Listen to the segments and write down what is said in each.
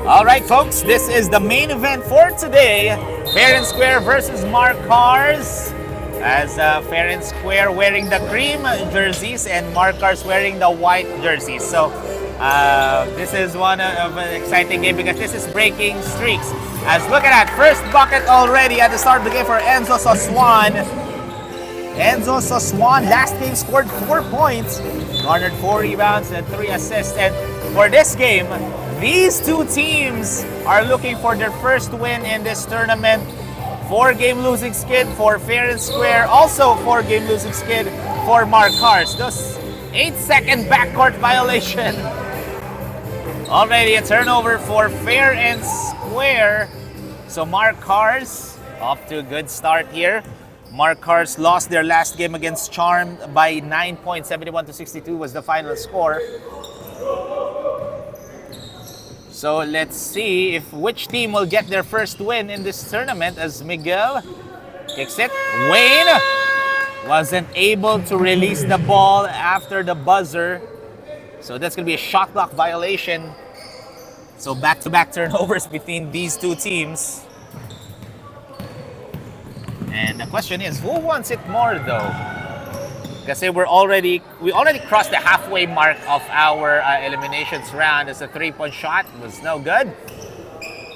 All right, folks, this is the main event for today. Fair and Square versus MARcars. As Fair and Square wearing the cream jerseys and MARcars wearing the white jerseys. So this is one of an exciting game because this is breaking streaks. As look at that, first bucket already at the start of the game for Enzo Soswan. Enzo Soswan last game scored 4 points, garnered 4 rebounds and 3 assists. And for this game, these two teams are looking for their first win in this tournament. 4-game losing skid for Fair and Square, also 4-game losing skid for MARcars. Those 8-second backcourt violation. Already a turnover for Fair and Square. So MARcars off to a good start here. MARcars lost their last game against Charm by 9 points, 71-62 was the final score. So let's see if which team will get their first win in this tournament as Miguel kicks it. Wayne wasn't able to release the ball after the buzzer. So that's going to be a shot clock violation. So back-to-back turnovers between these two teams. And the question is, who wants it more though? Because we already crossed the halfway mark of our eliminations round as a 3-point shot was no good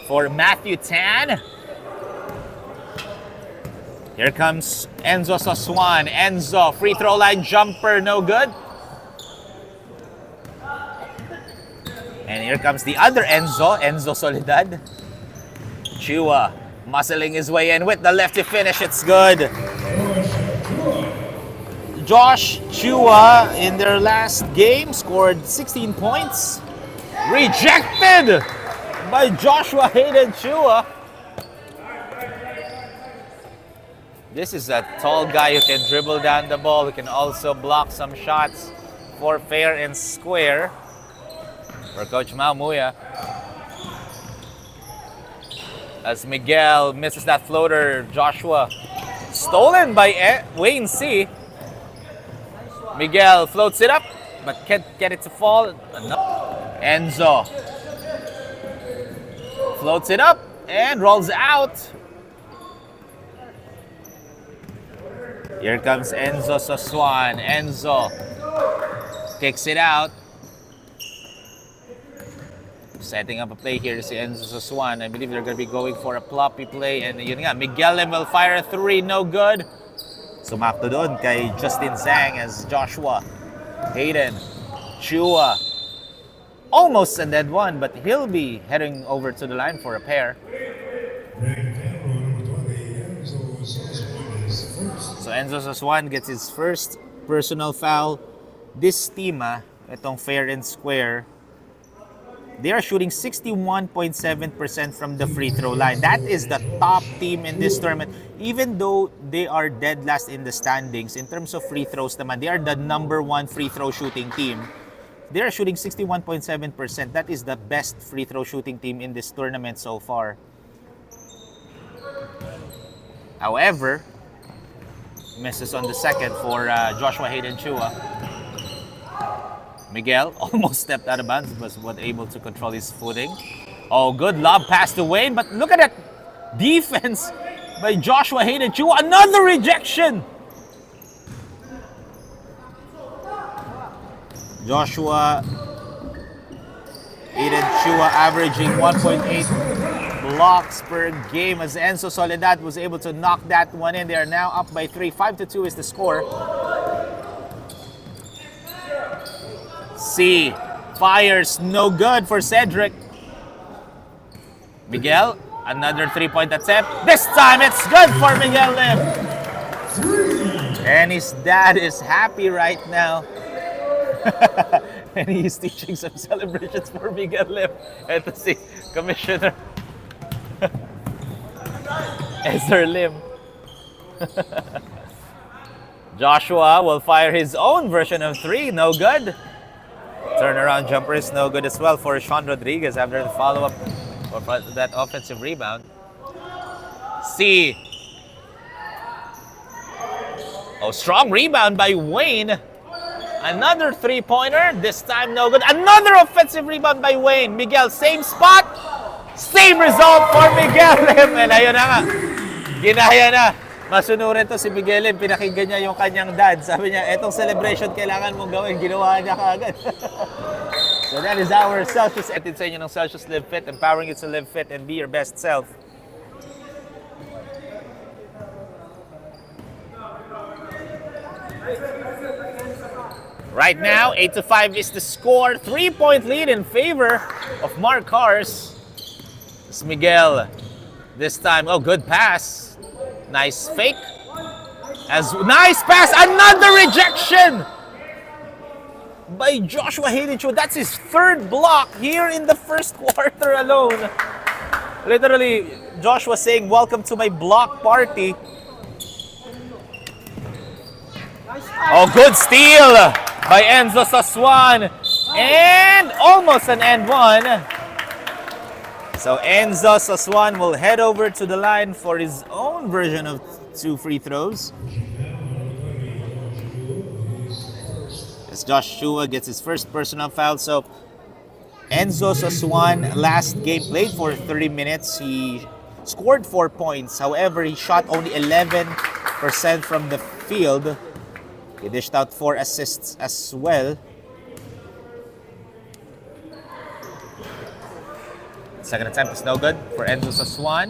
for Matthew Tan. Here comes Enzo Soswan. Enzo, free throw line jumper, no good. And here comes the other Enzo, Enzo Soledad. Chua muscling his way in with the lefty finish, it's good. Josh Chua in their last game scored 16 points. Rejected by Joshua Hayden Chua. This is a tall guy who can dribble down the ball, who can also block some shots for Fair and Square. For Coach Maumuya. As Miguel misses that floater, Joshua stolen by Wayne C. Miguel floats it up, but can't get it to fall. Enzo floats it up and rolls out. Here comes Enzo Soswan. Enzo kicks it out. Setting up a play here to see Enzo Soswan. I believe they're going to be going for a floppy play. And yun nga, Miguel will fire a 3, no good. Sumakto doon kay Justin Zhang as Joshua Hayden Chua almost a dead one, but he'll be heading over to the line for a pair. So Enzo Soswan gets his first personal foul. This team, itong Fair and Square, they are shooting 61.7% from the free throw line. That is the top team in this tournament. Even though they are dead last in the standings, in terms of free throws naman, they are the #1 free throw shooting team. They are shooting 61.7%. That is the best free throw shooting team in this tournament so far. However, misses on the second for Joshua Hayden Chua. Miguel almost stepped out of bounds, but was able to control his footing. Oh, good lob pass to Wayne, but look at that defense by Joshua Hayden Chua. Another rejection! Joshua Hayden Chua averaging 1.8 blocks per game as Enzo Soledad was able to knock that one in. They are now up by 3. 5-2 is the score. C fires, no good for Cedric. Miguel, another 3-point attempt. This time it's good for Miguel Lim. And his dad is happy right now. And he's teaching some celebrations for Miguel Lim. Ito si Commissioner Ezra Lim. Joshua will fire his own version of 3, no good. Turnaround jumper is no good as well for Sean Rodriguez after the follow-up or that offensive rebound. C. Oh, strong rebound by Wayne. Another 3-pointer, this time no good. Another offensive rebound by Wayne. Miguel, same spot. Same result for Miguel Lim. And ayun na nga. Ginaya na. Masunurin to si Miguel Lim. Pinakinggan niya yung kanyang dad. Sabi niya, etong celebration kailangan mong gawin. Ginawa niya kaagad. So that is our Celsius. Atid sa inyo ng Celsius Live Fit. Empowering you to live fit and be your best self. Right now, 8-5 is the score. 3-point lead in favor of MARcars. It's Miguel. This time, oh, good pass. Nice fake. Nice pass. Another rejection by Joshua Haydencho. That's his third block here in the first quarter alone. Literally, Joshua saying, welcome to my block party. Oh, good steal by Enzo Saswan. And almost an and one. So Enzo Saswan will head over to the line for his own version of 2 free throws. As Joshua gets his first personal foul. So Enzo Saswan last game played for 30 minutes. He scored 4 points. However, he shot only 11% from the field. He dished out 4 assists as well. Second attempt is no good for Enzo Saswan.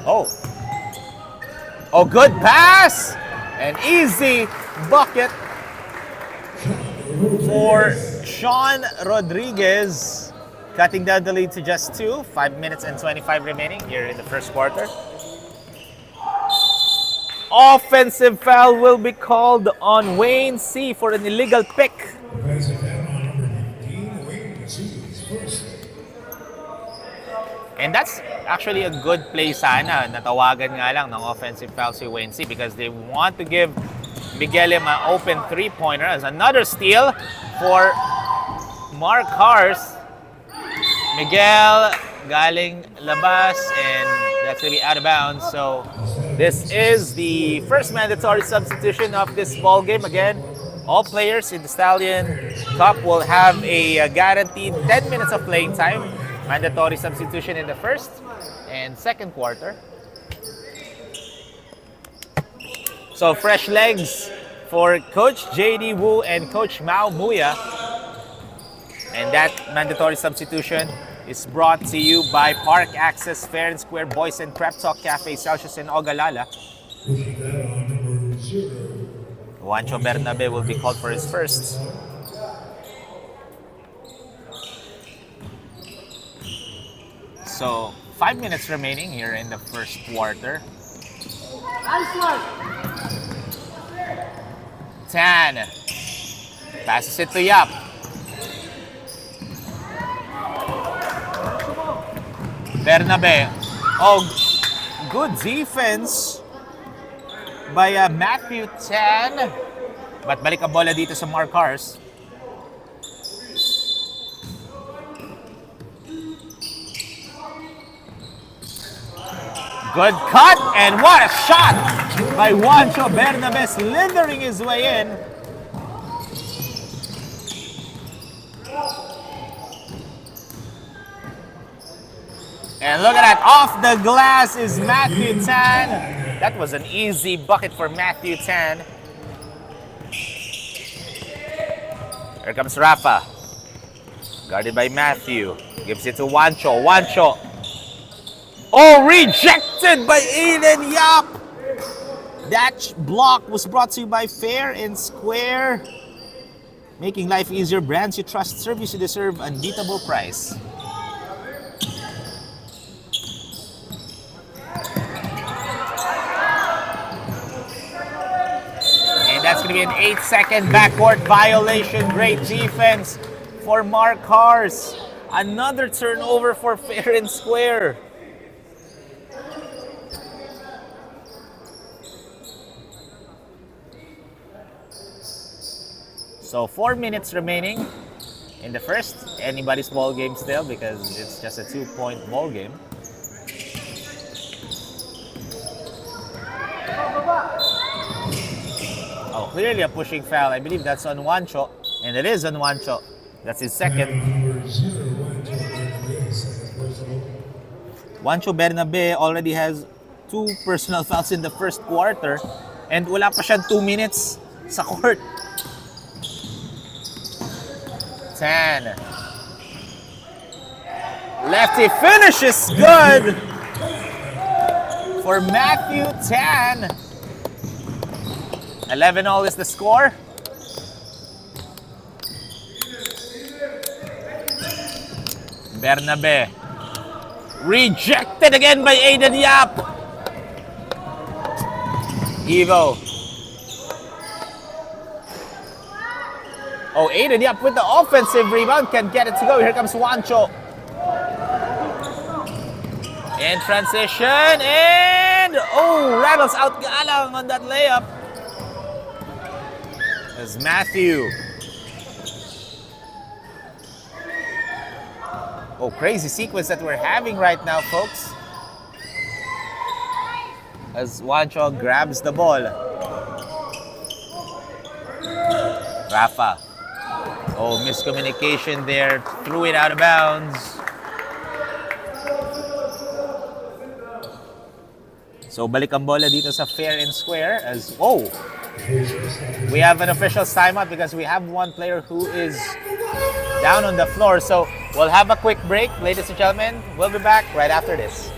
Oh, good pass! An easy bucket for Sean Rodriguez. Cutting down the lead to just 2. 5 minutes and 25 remaining here in the first quarter. Offensive foul will be called on Wayne C for an illegal pick. And that's actually a good play sana. Natawagan nga lang ng offensive foul si Wayne C because they want to give Miguel Lim an open three-pointer. As another steal for MARcars. Miguel galing labas and that's going to be out of bounds. So this is the first mandatory substitution of this ball game. Again, all players in the Stallion Cup will have a guaranteed 10 minutes of playing time. Mandatory substitution in the first and second quarter. So fresh legs for Coach JD Wu and Coach Mao Muya. And that mandatory substitution is brought to you by Park Access, Fair and Square, Boys and Prep Talk Cafe, Celsius and Ogalala. Juancho Bernabe will be called for his first. So 5 minutes remaining here in the first quarter. Tan passes it to Yap. Bernabe. Oh, good defense by Matthew Tan. But balik ang bola dito sa MARcars. Good cut, and what a shot by Juancho Bernabe, slithering his way in. And look at that, off the glass is Matthew Tan. That was an easy bucket for Matthew Tan. Here comes Rafa. Guarded by Matthew. Gives it to Juancho. Juancho. Oh, rejected by Aiden Yap. That block was brought to you by Fair and Square. Making life easier. Brands you trust. Service you deserve. Unbeatable price. And that's going to be an 8-second backcourt violation. Great defense for MARcars. Another turnover for Fair and Square. So 4 minutes remaining in the first. Anybody's ball game still because it's just a 2-point ball game. Oh, clearly a pushing foul. I believe that's on Juancho. And it is on Juancho. That's his second. Juancho Bernabe already has 2 personal fouls in the first quarter and wala pa siyang 2 minutes sa court. 10. Lefty finishes good for Matthew Tan. 11-all is the score. Bernabe. Rejected again by Aiden Yap. Evo. Oh, Aiden Yap with the offensive rebound can get it to go. Here comes Juancho. In transition, and rattles out Galang on that layup. As Matthew. Oh, crazy sequence that we're having right now, folks. As Juancho grabs the ball. Rafa. Oh, miscommunication there. Threw it out of bounds. So, balik ang bola dito sa fair and square as, we have an official timeout because we have one player who is down on the floor. So, we'll have a quick break, ladies and gentlemen. We'll be back right after this.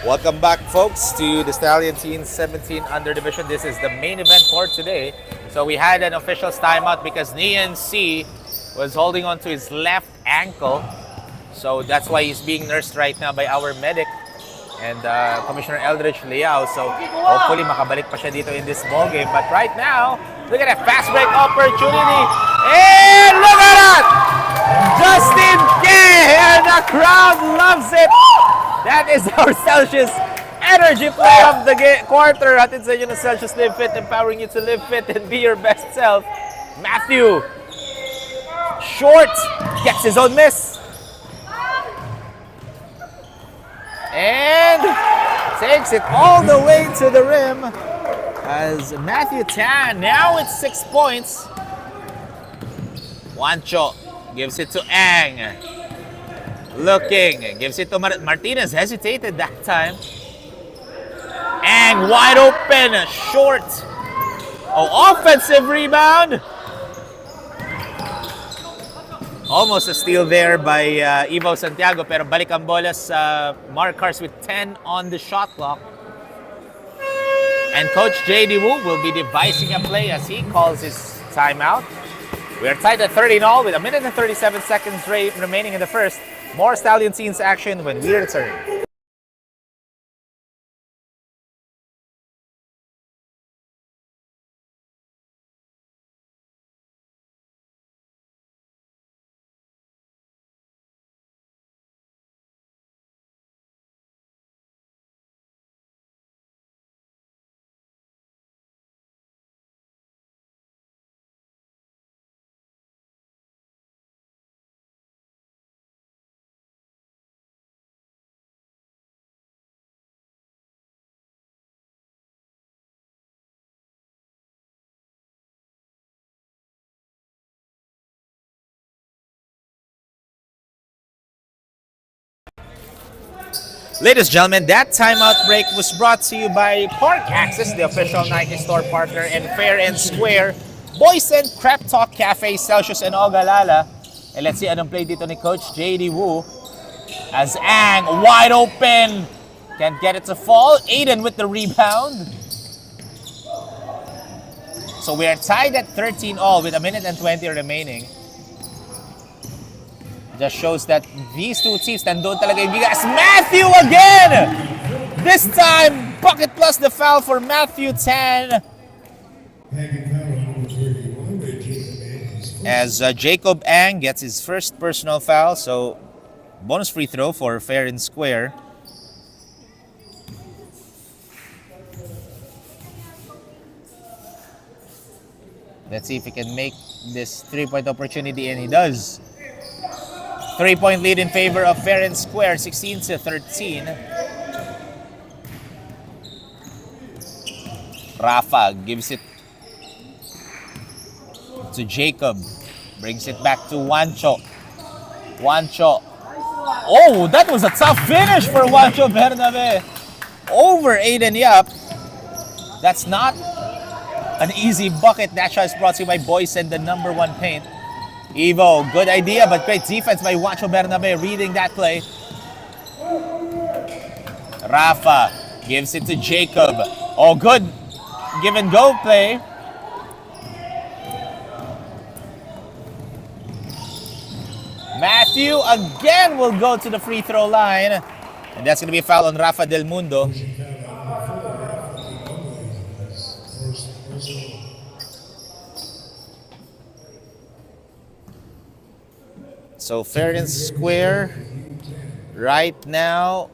Welcome back, folks, to the Stallion Teens 17 Under Division. This is the main event for today. So we had an official timeout because Nian C was holding on to his left ankle. So that's why he's being nursed right now by our medic and Commissioner Eldridge Liao. So hopefully makabalik pa siya dito in this ball game. But right now, look at that fast break opportunity. And look at that! Justin K! And the crowd loves it! That is our Celsius energy play of the quarter. Hatid sa inyo ng Celsius Live Fit, empowering you to live fit and be your best self. Matthew, short, gets his own miss. And takes it all the way to the rim as Matthew Tan, now it's 6 points. Juancho gives it to Ang. Looking, gives it to Martinez, hesitated that time. And wide open, short. Oh, offensive rebound. Almost a steal there by Evo Santiago, pero balik ang bola sa MARcars with 10 on the shot clock. And Coach JD Wu will be devising a play as he calls his timeout. We are tied at 13-all with 1 minute and 37 seconds remaining in the first. More Stallion Teens action when we return. Ladies and gentlemen, that timeout break was brought to you by Park Access, the official Nike store partner, and Fair and Square, Boysen, Crep Talk Cafe, Celsius, and Ogalala. And let's see anong play dito ni Coach JD Wu. As Ang, wide open, can't get it to fall. Aiden with the rebound. So we are tied at 13-all with 1 minute and 20 remaining. Just shows that these two teams nandun talaga yung bigas. Matthew again! This time, bucket plus the foul for Matthew Tan. As Jacob Ang gets his first personal foul, so bonus free throw for Fair and Square. Let's see if he can make this 3-point opportunity, and he does. 3-point lead in favor of Fair and Square, 16-13. Rafa gives it to Jacob. Brings it back to Juancho. Juancho. Oh, that was a tough finish for Juancho Bernabe. Over Aiden Yap. That's not an easy bucket. That shot is brought to you by Boys and the #1 paint. Evo, good idea, but great defense by Juancho Bernabe reading that play. Rafa gives it to Jacob. Oh, good give and go play. Matthew again will go to the free throw line. And that's going to be a foul on Rafa Del Mundo. So Fair and Square right now.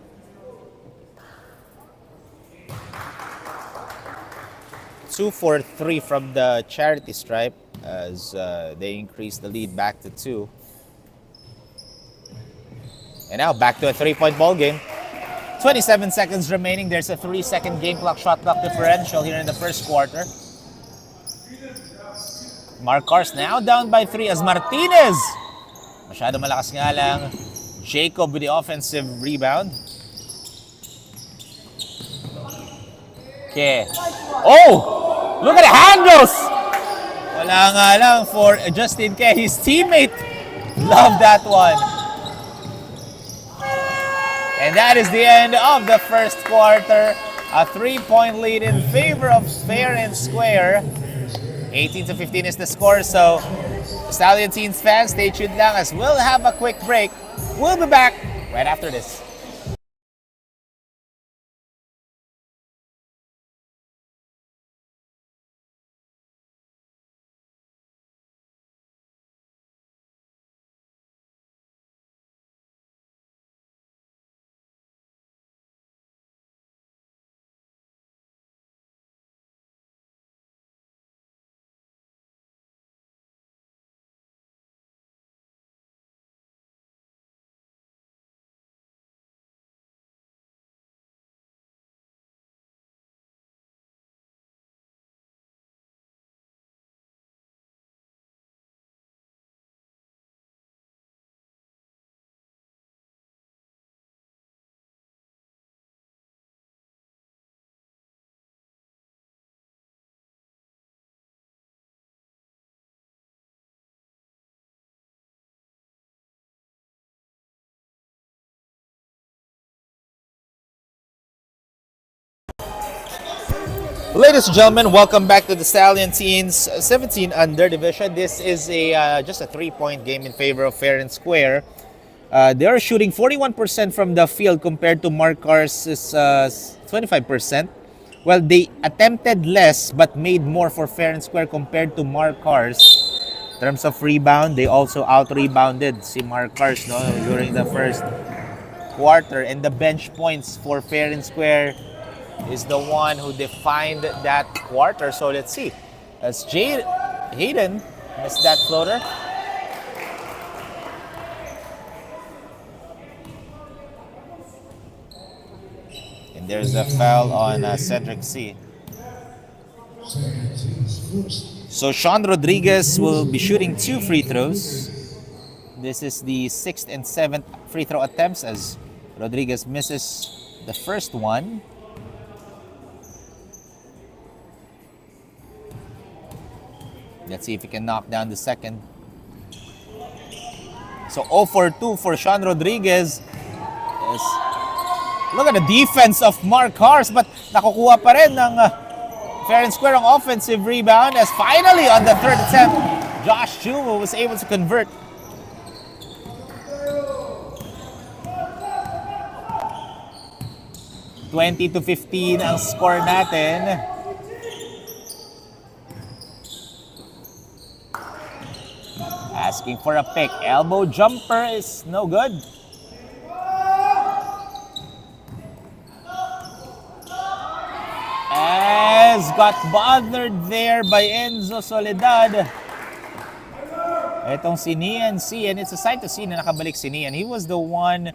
Two for 3 from the charity stripe as they increase the lead back to 2. And now back to a 3-point ball game. 27 seconds remaining. There's a 3-second game clock, shot clock differential here in the first quarter. MARcars now down by 3 as Martinez. Masyado malakas nga lang. Jacob with the offensive rebound. Okay. Oh! Look at the handles! Wala nga lang for Justin K. His teammate. Love that one. And that is the end of the first quarter. A 3-point lead in favor of Fair and Square. 18-15 is the score. So, Stallion Teens fans, stay tuned lang as we'll have a quick break. We'll be back right after this. Ladies and gentlemen, welcome back to the Stallion Teens 17 under division. This is a just a 3-point game in favor of Fair and Square. They are shooting 41% from the field compared to MARcars' 25%. Well, they attempted less but made more for Fair and Square compared to MARcars. In terms of rebound, they also out-rebounded si MARcars during the first quarter. And the bench points for Fair and Square is the one who defined that quarter. So let's see. As Hayden missed that floater. And there's a foul on Cedric C. So Sean Rodriguez will be shooting 2 free throws. This is the 6th and 7th free throw attempts as Rodriguez misses the first one. Let's see if he can knock down the second. So 0 for 2 for Sean Rodriguez. Yes. Look at the defense of MARcars, but nakukuha pa rin ng Fair and Square ang offensive rebound as finally on the third attempt, Josh Chu was able to convert. (20-15) ang score natin. Asking for a pick. Elbow jumper is no good. As Rodriguez got bothered there by Enzo Soledad. Etong si Nian C, and it's a sight to see na nakabalik si Nian. He was the one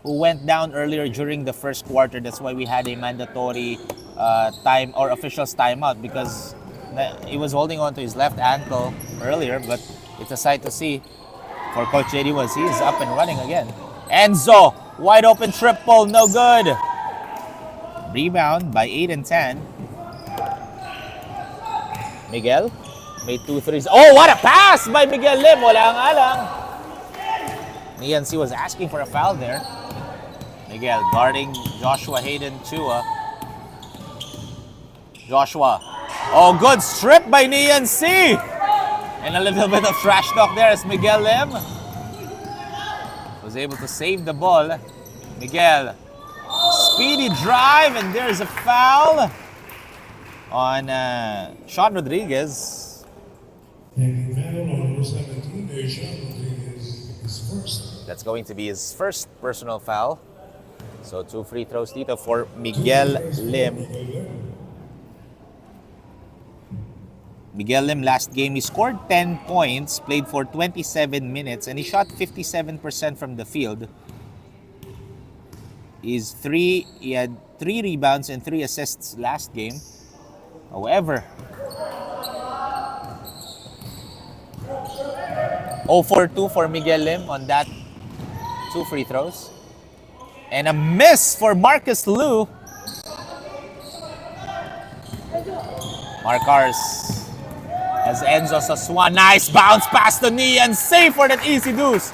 who went down earlier during the first quarter. That's why we had a mandatory time or officials timeout, because he was holding on to his left ankle earlier. But it's a sight to see for Coach JD was he is up and running again. Enzo, wide open triple, no good. Rebound by 8 and 10. Miguel made 2 threes. Oh, what a pass by Miguel Lim. Wala nga lang. Nian C was asking for a foul there. Miguel guarding Joshua Hayden Chua. Joshua. Oh, good strip by Nian C. And a little bit of trash talk there as Miguel Lim was able to save the ball. Miguel, speedy drive, and there's a foul on Sean Rodriguez. And foul on number 17, Sean Rodriguez is first. That's going to be his first personal foul. So 2 free throws dito for Miguel Lim. Miguel Lim last game, he scored 10 points, played for 27 minutes, and he shot 57% from the field. He had 3 rebounds and 3 assists last game. However, 0 for 2 for Miguel Lim on that 2 free throws. And a miss for Marcus Liu. MARcars as Enzo Soswan. Nice bounce pass to Nian. Safe for that easy deuce.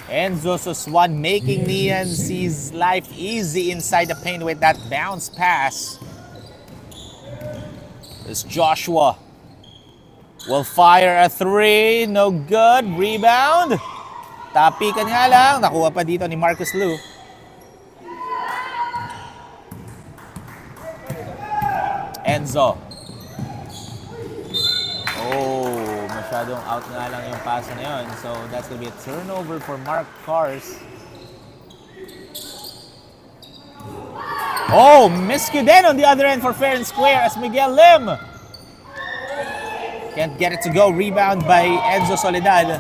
Enzo Soswan making Nian C's life easy inside the paint with that bounce pass. This Joshua will fire a 3. No good. Rebound. Tapikan nga lang. Nakuha pa dito ni Marcus Liu. Enzo. Oh, masyadong out nga lang yung pass na yun. So that's gonna be a turnover for MARcars. Oh, miscue then on the other end for fair and square as Miguel Lim can't get it to go. Rebound by Enzo Soledad.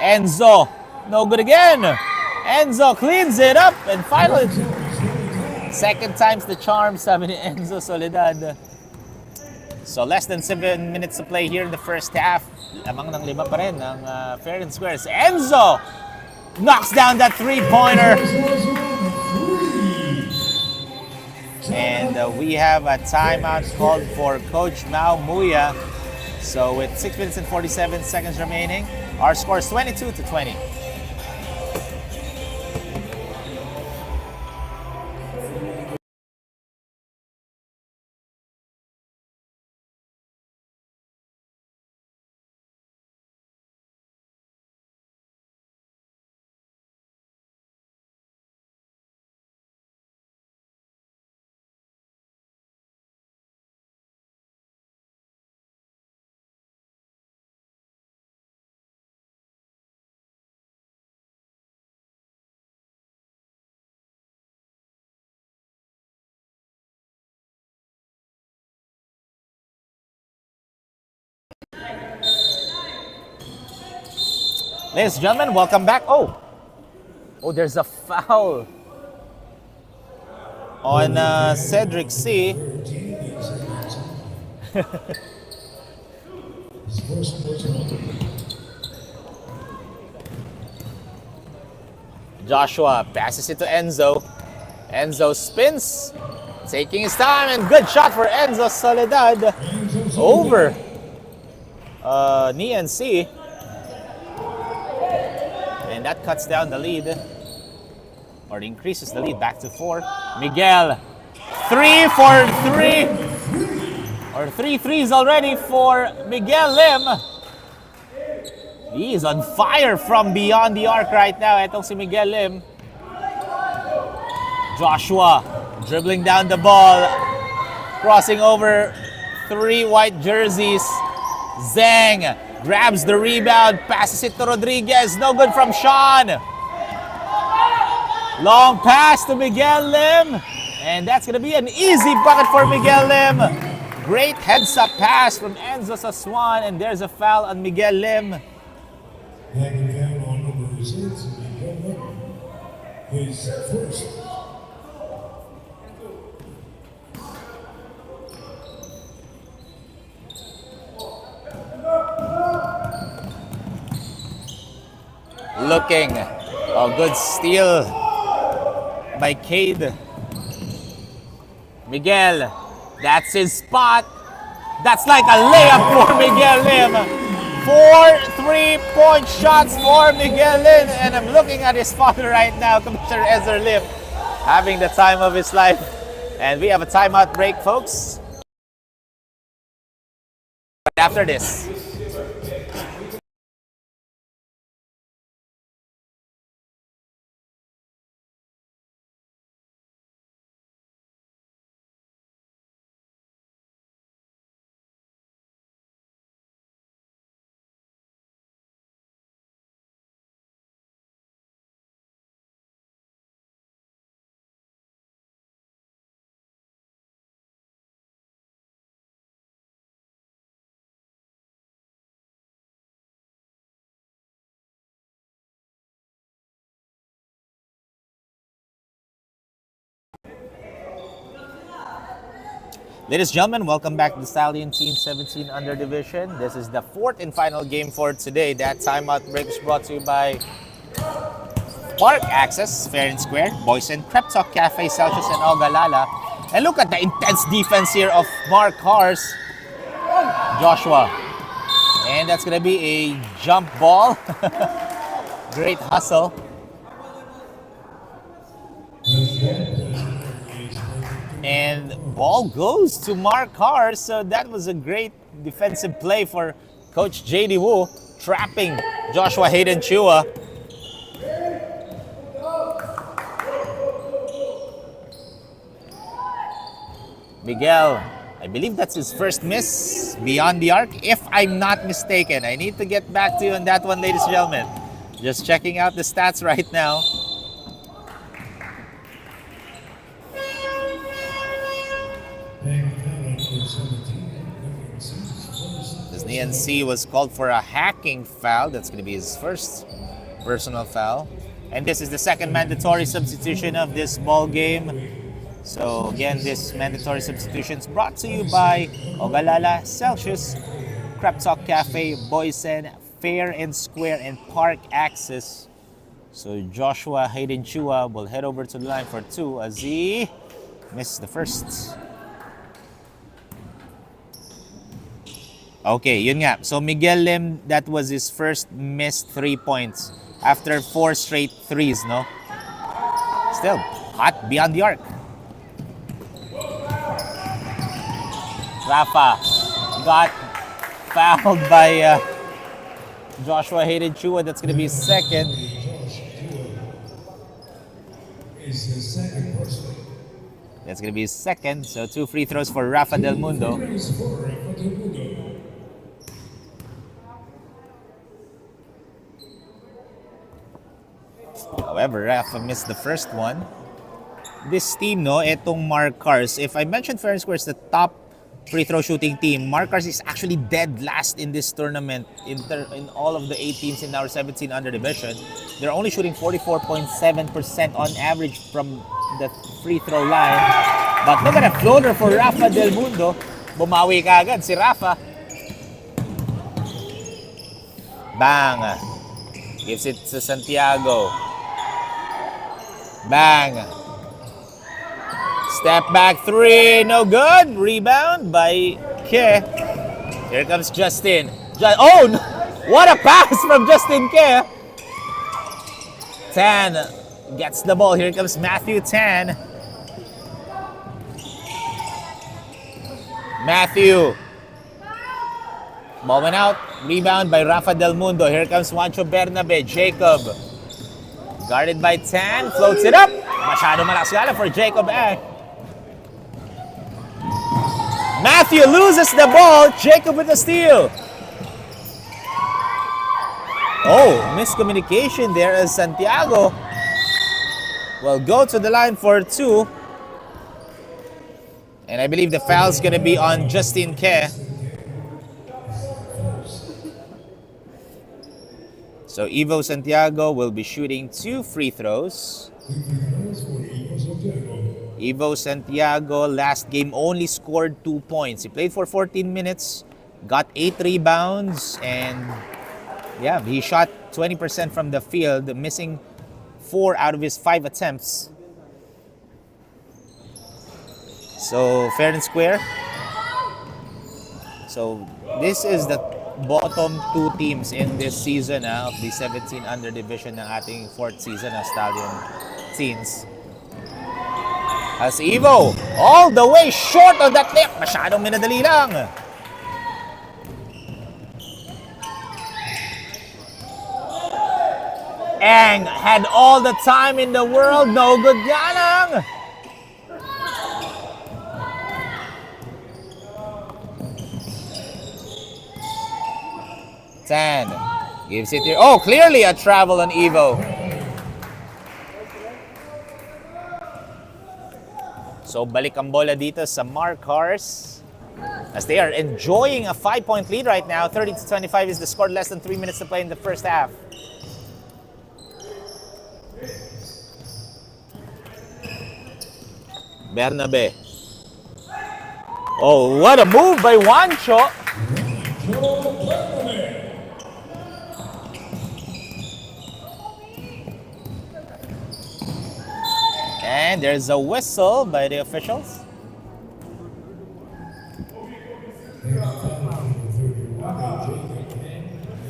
Enzo, no good again. Enzo cleans it up and finally, second time's the charm, sabi ni Enzo Soledad. So less than 7 minutes to play here in the first half. Lamang ng 5 pa rin ng fair and square. Enzo knocks down that 3-pointer. And we have a timeout called for Coach Mau Muya. So with 6 minutes and 47 seconds remaining, our score is 22-20. Ladies and gentlemen, welcome back. Oh, there's a foul on Cedric C. Joshua passes it to Enzo. Enzo spins, taking his time, and good shot for Enzo Soledad over Nian C. And that cuts down the lead, or increases the lead back to 4. Miguel, 3 for 3, or 3 threes already for Miguel Lim. He is on fire from beyond the arc right now. Etong si Miguel Lim. Joshua dribbling down the ball, crossing over 3 white jerseys. Zhang grabs the rebound, passes it to Rodriguez. No good from Sean. Long pass to Miguel Lim. And that's going to be an easy bucket for Miguel Lim. Great heads-up pass from Enzo Saswan. And there's a foul on Miguel Lim. Having foul on number 6, Miguel Lim. His first. Looking. A good steal by Cade. Miguel. That's his spot. That's like a layup for Miguel Lim. 4 3-point shots for Miguel Lim. And I'm looking at his father right now, Commissioner Ezra Lim, having the time of his life. And we have a timeout break, folks. Right after this. Ladies and gentlemen, welcome back to the Stallion Team 17 Under Division. This is the fourth and final game for today. That timeout break is brought to you by Park Access, Fair and Square, Boysen, Prep Talk Cafe, Celsius, and Ogalala. And look at the intense defense here of MARcars, Joshua. And that's going to be a jump ball. Great hustle. And ball goes to MARcars, so that was a great defensive play for Coach JD Wu, trapping Joshua Hayden Chua. Miguel, I believe that's his first miss beyond the arc, if I'm not mistaken. I need to get back to you on that one, ladies and gentlemen. Just checking out the stats right now. This NC was called for a hacking foul. That's going to be his first personal foul. And this is the second mandatory substitution of this ball game. So again, this mandatory substitution is brought to you by Ogalala, Celsius, Prep Talk Cafe, Boysen, Fair and Square, and Park Access. So Joshua Hayden Chua will head over to the line for two as he missed the first. Okay, yun nga. So Miguel Lim, that was his first missed 3 points after 4 straight threes, no? Still hot beyond the arc. Rafa got fouled by Joshua Hayden Chua. That's going to be second. That's going to be second. So 2 free throws for Rafa Del Mundo. However, Rafa missed the first one. This team, no, etong MARcars, if I mentioned Fair and Square is the top free throw shooting team, MARcars is actually dead last in this tournament in all of the 8 teams in our 17 under division. They're only shooting 44.7% on average from the free throw line. But look at a floater for Rafa Del Mundo. Bumawi ka agad si Rafa. Bang! Gives it to Santiago. Bang! Step back 3, no good. Rebound by Ke. Here comes Justin. Oh, no. What a pass from Justin Ke. Tan gets the ball. Here comes Matthew Tan. Matthew. Ball went out. Rebound by Rafa Del Mundo. Here comes Juancho Bernabe. Jacob. Guarded by Tan. Floats it up. Masyado malakas gala for Jacob Ang. Matthew loses the ball. Jacob with the steal. Oh, miscommunication there as Santiago will go to the line for 2. And I believe the foul is going to be on Justin Ke. So Evo Santiago will be shooting 2 free throws. Evo Santiago last game only scored 2 points. He played for 14 minutes, got 8 rebounds, and yeah, he shot 20% from the field, missing 4 out of his 5 attempts. So fair and square. So this is the bottom 2 teams in this season of the 17 under division ng ating 4th season of Stallion Teens. As Evo, all the way short of that tip. Masyadong minadali lang. Ang had all the time in the world. No good nga lang. Tan gives it here. Oh, clearly a travel on Evo. So balik ang bola dito sa MARcars as they are enjoying a 5-point lead right now. 30-25 is the score. Less than 3 minutes to play in the first half. Bernabe. Oh, what a move by Juancho. And there's a whistle by the officials.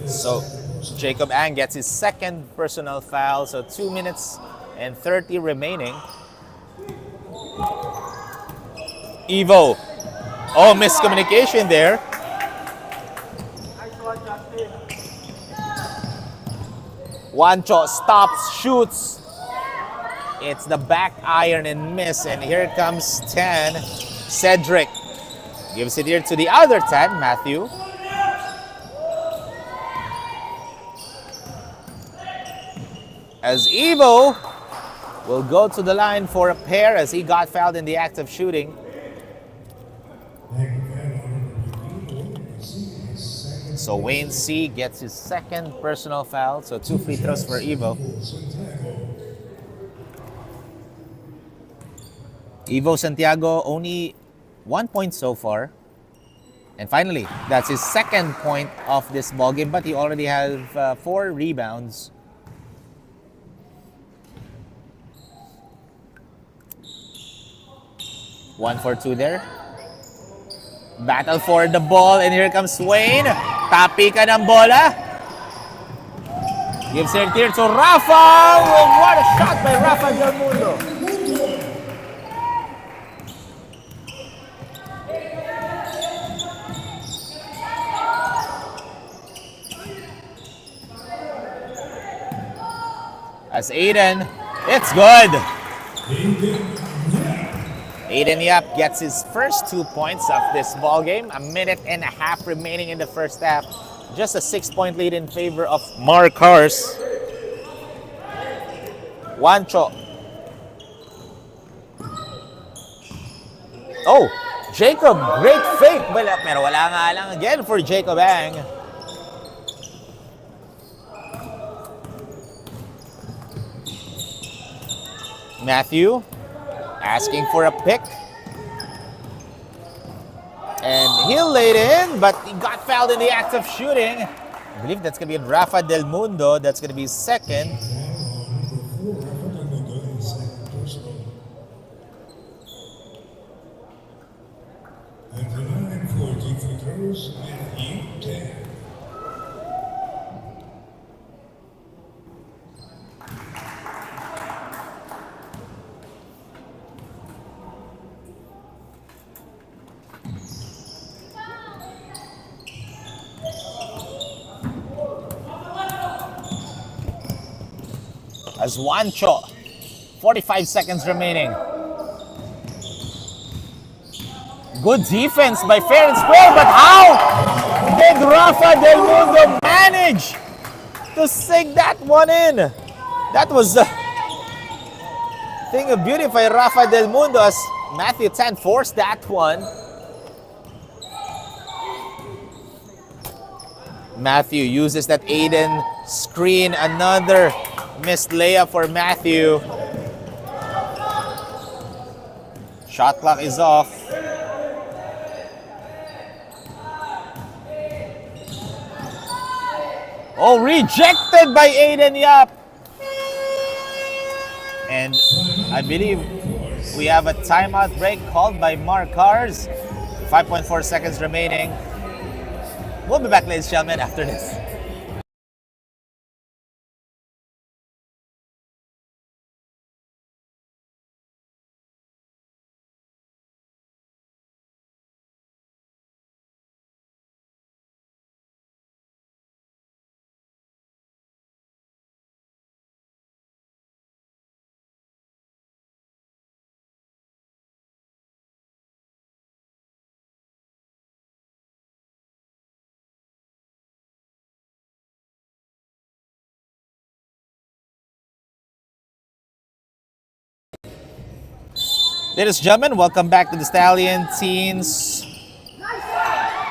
So Jacob Ang gets his second personal foul. So 2 minutes and 30 remaining. Evo. Oh, miscommunication there. Juancho stops, shoots. It's the back iron and miss. And here comes 10. Cedric gives it here to the other 10, Matthew. As Evo will go to the line for a pair as he got fouled in the act of shooting. So Wayne C gets his second personal foul. So 2 free throws for Evo. Evo Santiago only 1 point so far. And finally, that's his second point of this ballgame, but he already has 4 rebounds. One for 2 there. Battle for the ball, and here comes Wayne. Tapi ka ng bola. Gives it here to Rafa. What a shot by Rafa Del Mundo. As Aiden, it's good. Aiden Yap gets his first 2 points of this ball game. 1.5 minutes remaining in the first half. Just a 6-point lead in favor of MARcars. Juancho. Oh, Jacob, great fake. Pero wala nga lang again for Jacob Ang. Matthew asking for a pick. And he'll lay it in, but he got fouled in the act of shooting. I believe that's going to be Rafa Del Mundo. That's going to be second. And the line for free throws and 10. As Juancho, 45 seconds remaining. Good defense by Fair and Square, but how did Rafa Del Mundo manage to sink that one in? That was thing of beauty by Rafa Del Mundo as Matthew Tan forced that one. Matthew uses that Aiden screen. Another missed layup for Matthew. Shot clock is off. Oh, rejected by Aiden Yap. And I believe we have a timeout break called by MARcars. 5.4 seconds remaining. We'll be back, ladies and gentlemen, after this. Ladies and gentlemen, welcome back to the Stallion teens.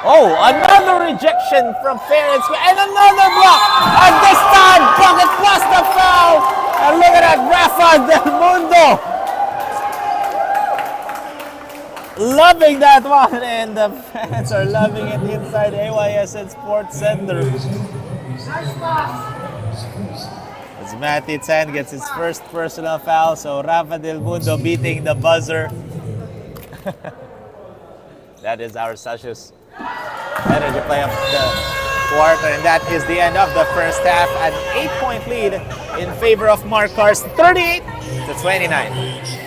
Oh, another rejection from Fair and Square, and another block. And this time, Bucket plus the foul. And look at that, Rafa Del Mundo. Loving that one, and the fans are loving it inside AYSN Sports Center. As Matthew Tan gets his first personal foul, so Rafa Del Mundo beating the buzzer. That is our Sasha's energy play of the quarter, and that is the end of the first half. An 8-point lead in favor of MARcars, 38-29.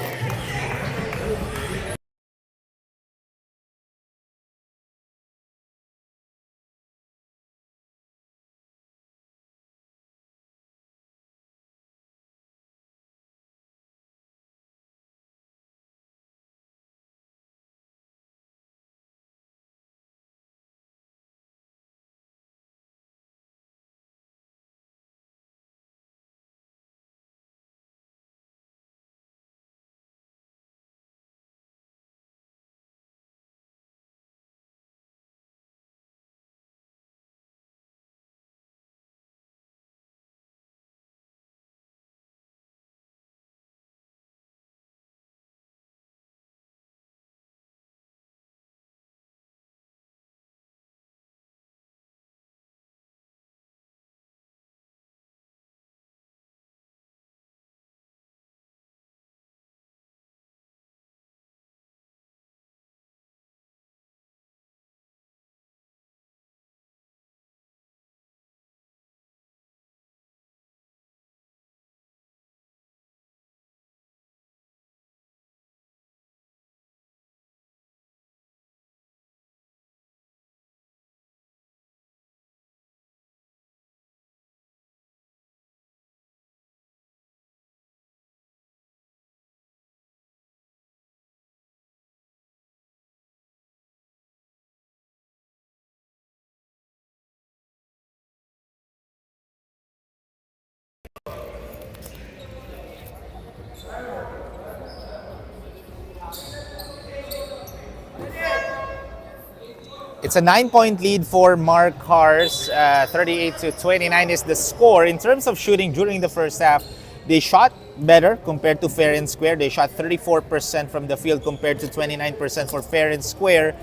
It's a 9-point lead for MARcars. 38-29 is the score. In terms of shooting during the first half, they shot better compared to Fair and Square. They shot 34% from the field compared to 29% for Fair and Square.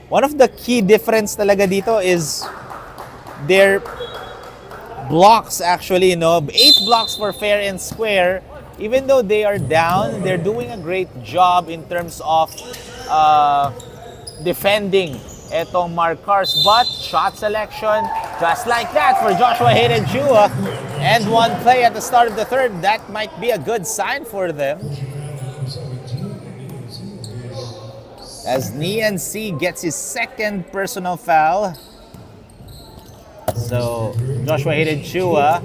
One of the key difference talaga dito is their blocks actually, 8 blocks for Fair and Square. Even though they are down, they're doing a great job in terms of defending etong MARcars, but shot selection just like that for Joshua Hayden Chua, and one play at the start of the third, that might be a good sign for them as Nian C gets his second personal foul. So Joshua Hayden Chua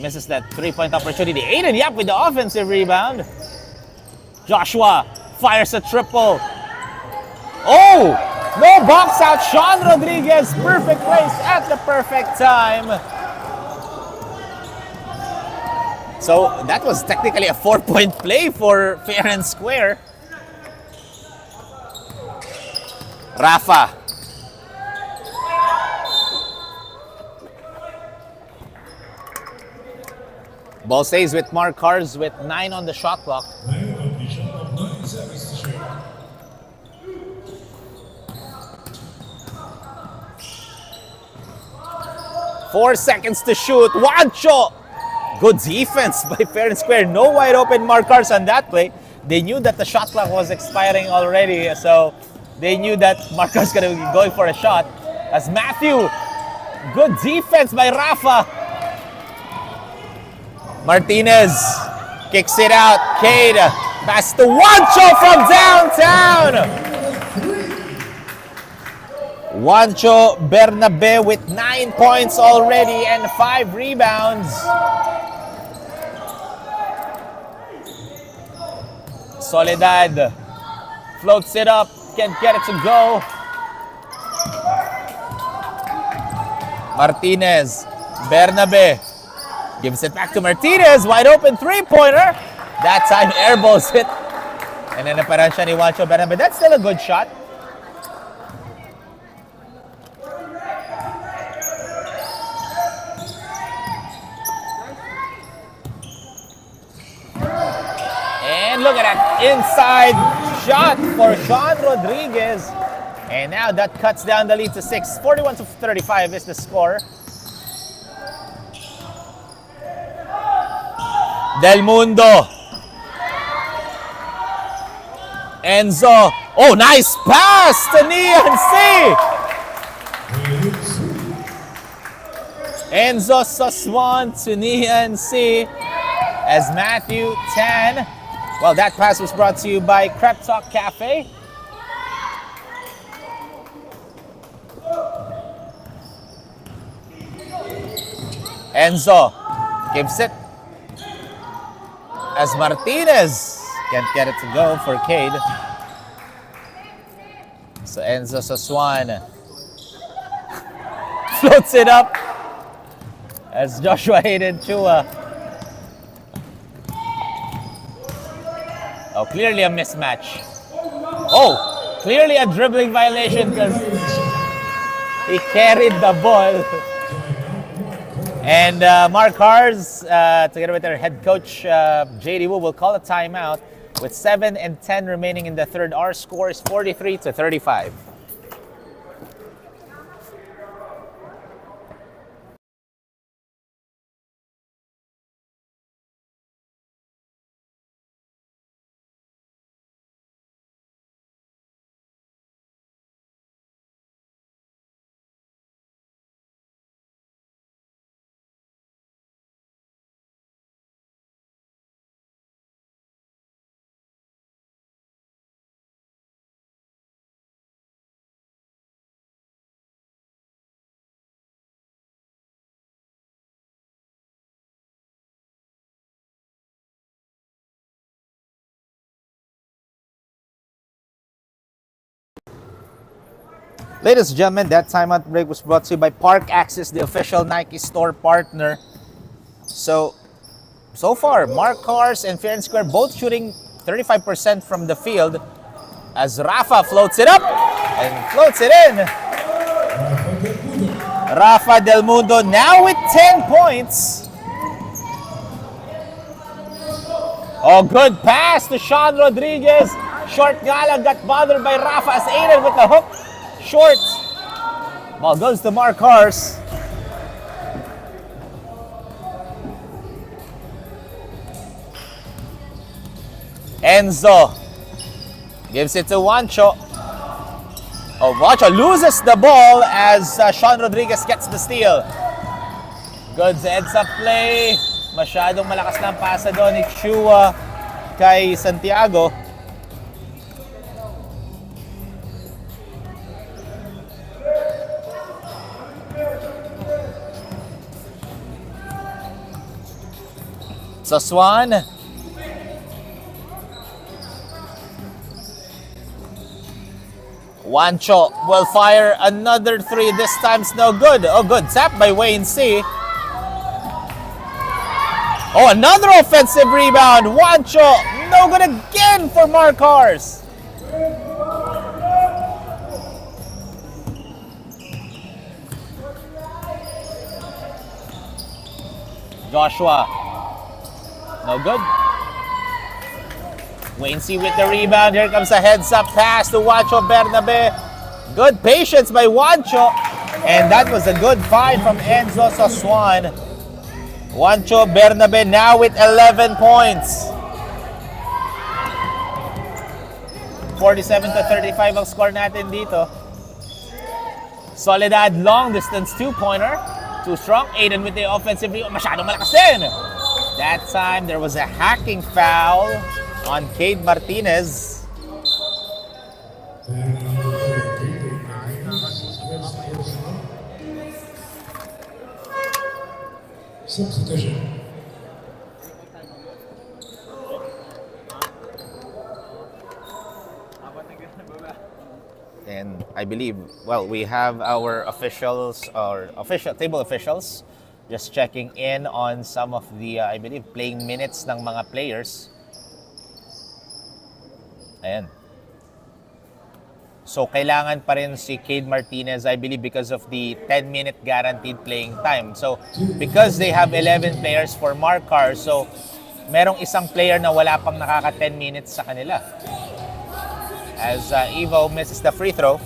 misses that 3-point opportunity. Aiden Yap with the offensive rebound. Joshua fires a triple. Oh! No box out. Sean Rodriguez, perfect place at the perfect time. So that was technically a 4-point play for fair and square. Rafa. Ball stays with MARcars with 9 on the shot clock. 9 on the shot clock, 9 seconds to shoot. Four seconds to shoot. Juancho! Good defense by fair and square. No wide open MARcars on that play. They knew that the shot clock was expiring already, so they knew that MARcars going to be going for a shot. As Matthew, good defense by Rafa. Martinez kicks it out. Cade, pass to Juancho from downtown. Juancho Bernabe with 9 points already and 5 rebounds. Soledad floats it up, can't get it to go. Martinez, Bernabe gives it back to Martinez, wide open three-pointer. That time airballs it. And then naparan siya ni Juancho Bernabe. That's still a good shot. And look at that inside shot for Sean Rodriguez. And now that cuts down the lead to 6. 41-35 is the score. Del Mundo. Enzo. Oh, nice pass to Nian C. Enzo Saswan to Nian C. As Matthew 10. Well, that pass was brought to you by Crep Talk Cafe. Enzo gives it. As Martinez can't get it to go for Cade. So Enzo Saswan floats it up as Joshua Hayden Chua. Oh, clearly a mismatch. Oh, clearly a dribbling violation because he carried the ball. And MARcars, together with their head coach, JD Wu, will call a timeout with 7 and 10 remaining in the third. Our score is 43-35. Ladies and gentlemen, that timeout break was brought to you by Park Access, the official Nike store partner. So far, MARcars and Fair and Square both shooting 35% from the field as Rafa floats it up and floats it in. Rafa Del Mundo now with 10 points. Oh, good pass to Sean Rodriguez. Short nga lang, got bothered by Rafa as Aiden with the hook. Short. Ball goes to MARcars. Enzo gives it to Juancho. Oh, Juancho loses the ball as Sean Rodriguez gets the steal. Good heads-up play. Masyadong malakas na ang pasa doon ni Chua kay Santiago. Saswan. Juancho will fire another three. This time's no good. Oh, good tap by Wayne C. Oh, another offensive rebound. Juancho, no good again for MARcars. Joshua, no good. Wainsey with the rebound. Here comes a heads-up pass to Juancho Bernabe. Good patience by Juancho. And that was a good find from Enzo Saswan. Juancho Bernabe now with 11 points. 47-35 ang score natin dito. Soledad long distance two-pointer. Too strong. Aiden with the offensive rebound. Masyadong malakas din. That time there was a hacking foul on Cade Martinez. Substitution. And I believe, well, we have our officials, or table officials, just checking in on some of the, I believe, playing minutes ng mga players. Ayan. So, kailangan pa rin si Cade Martinez, I believe, because of the 10-minute guaranteed playing time. So, because they have 11 players for MARcars, so, merong isang player na wala pang nakaka 10 minutes sa kanila. As Evo misses the free throw.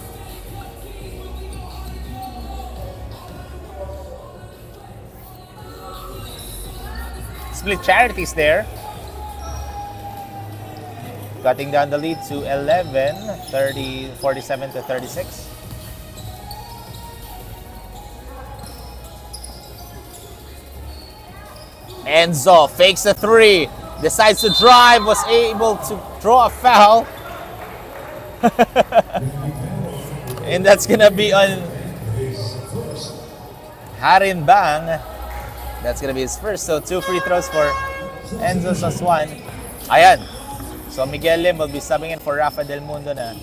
Split charities there. Cutting down the lead to 11, 47-36. Enzo fakes a three, decides to drive, was able to draw a foul. And that's gonna be on Harin Bang. That's gonna be his first. So 2 free throws for Enzo Saswan. Ayan. So Miguel Lim will be subbing in for Rafa Del Mundo na.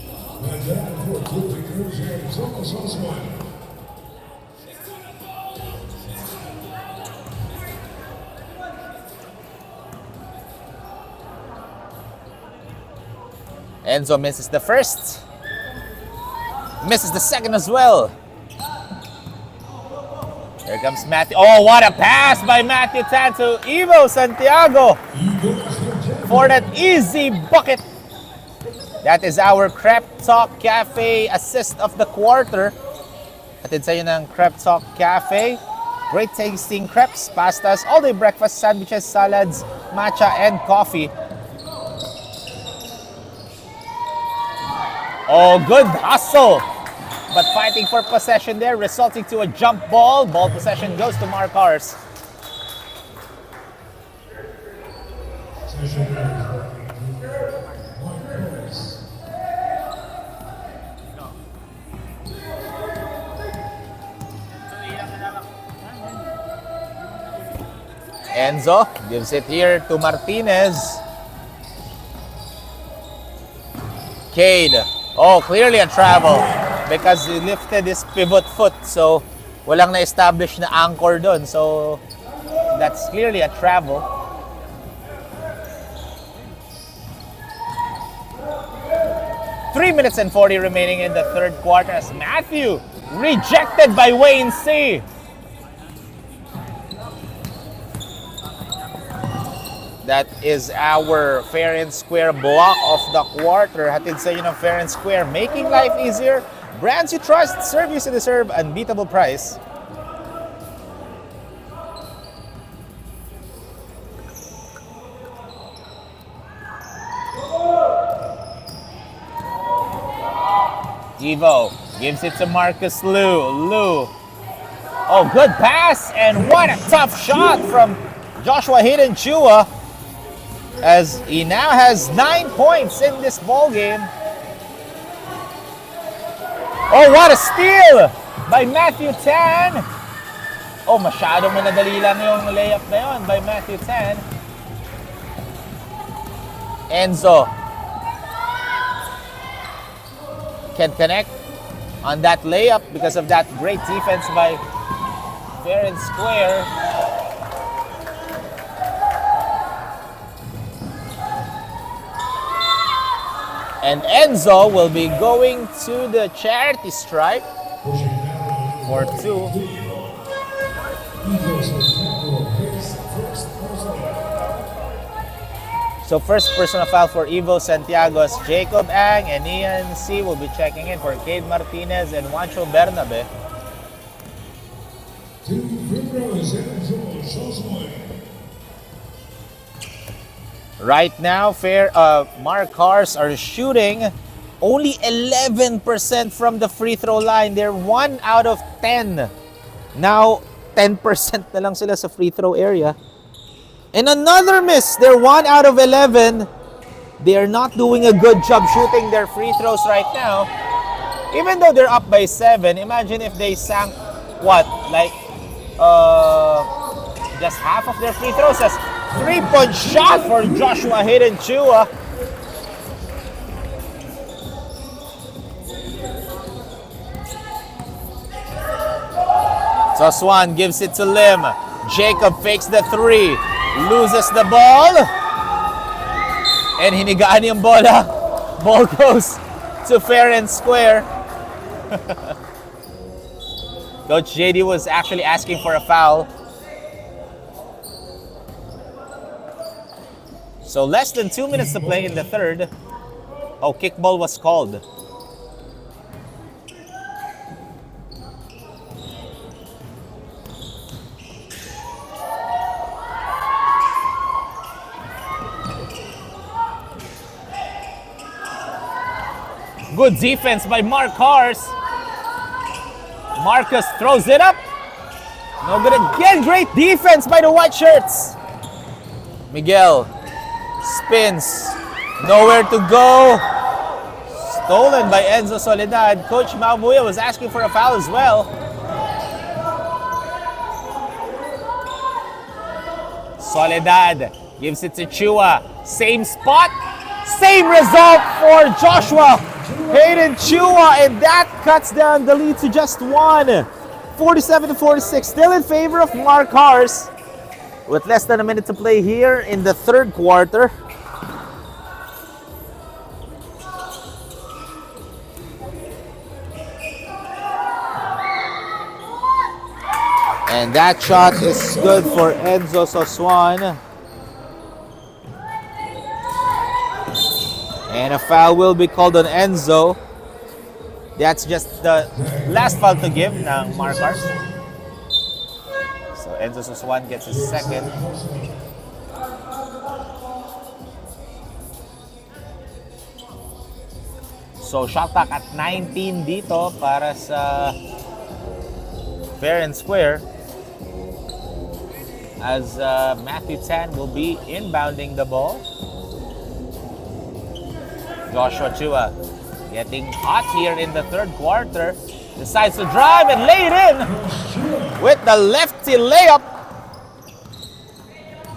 Enzo misses the first. Misses the second as well. Here comes Matthew. Oh, what a pass by Matthew Tan to Evo Santiago for that easy bucket. That is our Crep Talk Cafe assist of the quarter. Atid sa inyo ng Crep Talk Cafe. Great tasting crepes, pastas, all-day breakfast, sandwiches, salads, matcha, and coffee. Oh, good hustle. But fighting for possession there, resulting to a jump ball. Ball possession goes to MARcars. Enzo gives it here to Martinez. Cade. Oh, clearly a travel because he lifted his pivot foot. So, walang na-establish na anchor doon. So, that's clearly a travel. Three minutes and 40 remaining in the third quarter as Matthew rejected by Wainsey. That is our fair and square block of the quarter. Hatid sa inyo ng fair and square, making life easier. Brands you trust, service you deserve, unbeatable price. Evo gives it to Marcus Liu. Oh, good pass, and what a tough shot from Joshua Hayden Chua, as he now has 9 points in this ball game. Oh, what a steal by Matthew Tan. Oh, masyadong manadali lang yung layup na yun by Matthew Tan. Enzo can connect on that layup because of that great defense by fair and square. And Enzo will be going to the charity stripe Pushing down for on 2. Eagles of Congo, his first personal. So first personal foul for Evo Santiago's Jacob Ang, and Ian C will be checking in for Cade Martinez and Juancho Bernabe. 2 free throws, Enzo Sosmoy. Right now, MARcars are shooting only 11% from the free throw line. They're 1 out of 10. Now, 10% na lang sila sa free throw area. And another miss. They're 1 out of 11. They are not doing a good job shooting their free throws right now. Even though they're up by 7, imagine if they sank, what, like, just half of their free throws. As 3-point shot for Joshua Hayden Chua. So Swan gives it to Lim. Jacob fakes the 3. Loses the ball. And hinigaan yung bola. Ball goes to fair and square. Coach JD was actually asking for a foul. So less than 2 minutes to play in the third. Oh, kickball was called. Good defense by MARcars. Marcus throws it up. No good again. Great defense by the white shirts. Miguel spins. Nowhere to go. Stolen by Enzo Soledad. Coach Maumuya was asking for a foul as well. Soledad gives it to Chua. Same spot. Same result for Joshua Hayden Chua, and that cuts down the lead to just 1. 47-46, still in favor of MARcars with less than a minute to play here in the third quarter. And that shot is good for Enzo Soswan. And a foul will be called on Enzo. That's just the last foul to give ng MARcars. So Enzo Soswan gets his second. So shot clock at 19 dito para sa fair and square. As Matthew Tan will be inbounding the ball. Joshua Chua getting hot here in the third quarter. Decides to drive and lay it in with the lefty layup.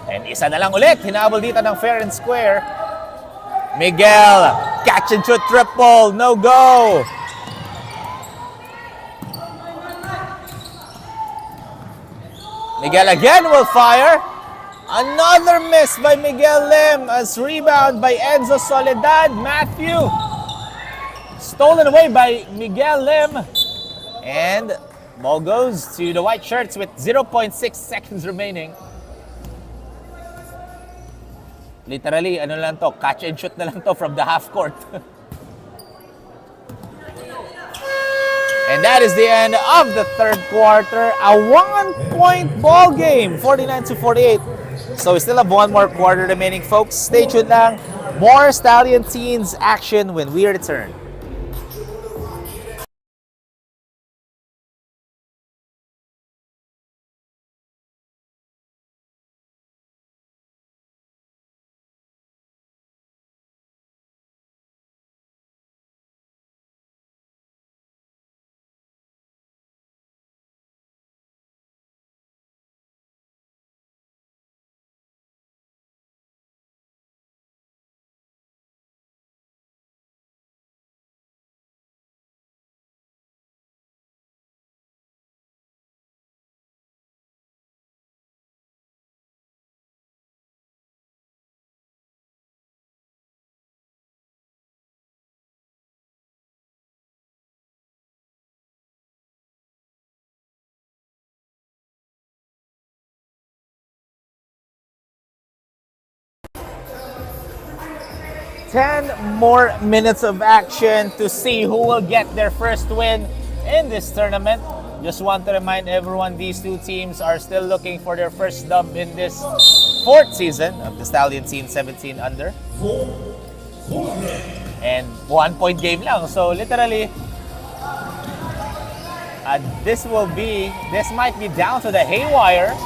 And isa na lang ulit. Hinabol dito ng fair and square. Miguel, catch and shoot triple. No go. Miguel again will fire. Another miss by Miguel Lim as rebound by Enzo Soledad. Matthew stolen away by Miguel Lim. And ball goes to the white shirts with 0.6 seconds remaining. Literally, ano lang to, catch and shoot na lang to from the half court. And that is the end of the third quarter. A 1-point ball game, 49-48. So we still have one more quarter remaining, folks. Stay tuned lang. More Stallion Teens action when we return. 10 more minutes of action to see who will get their first win in this tournament. Just want to remind everyone, these two teams are still looking for their first dub in this fourth season of the Stallion Team 17 under. And 1-point game lang. So literally, this might be down to the haywire.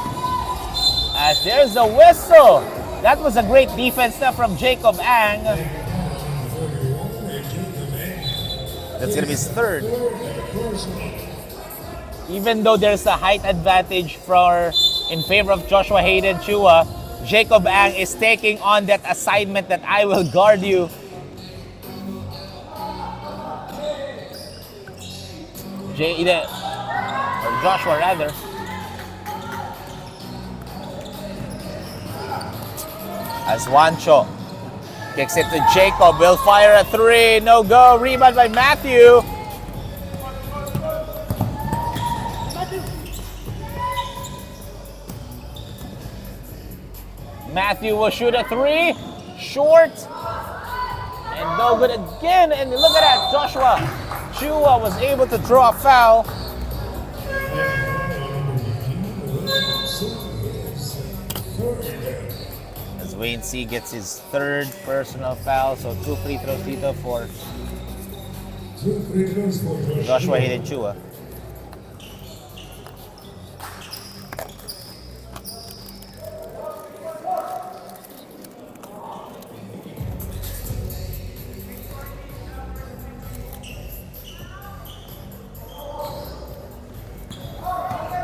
As there's a whistle. That was a great defense now from Jacob Ang. That's going to be his third. Even though there's a height advantage in favor of Joshua Hayden Chua, Jacob Ang is taking on that assignment that I will guard you. Joshua rather. As Juancho kicks it to Jacob, will fire a three, no go, rebound by Matthew. Matthew will shoot a three, short, and no good again. And look at that, Joshua Chua was able to draw a foul. As Wayne C gets his third personal foul, so 2 free throws dito for Joshua Hayden Chua.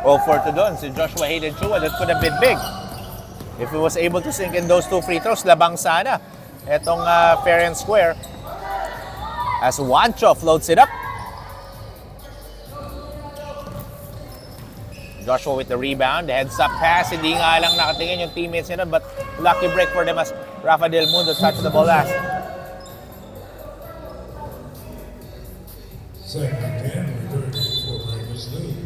Oh, for to doon, si Joshua Hayden Chua, that could have been big. If he was able to sink in those 2 free throws, labang sana itong fair and square. As Juancho floats it up. Joshua with the rebound, the heads-up pass. Hindi nga lang nakatingin yung teammates nila, but lucky break for them as Rafa Del Mundo touched the ball last. Second 10, returning for Rangers lead.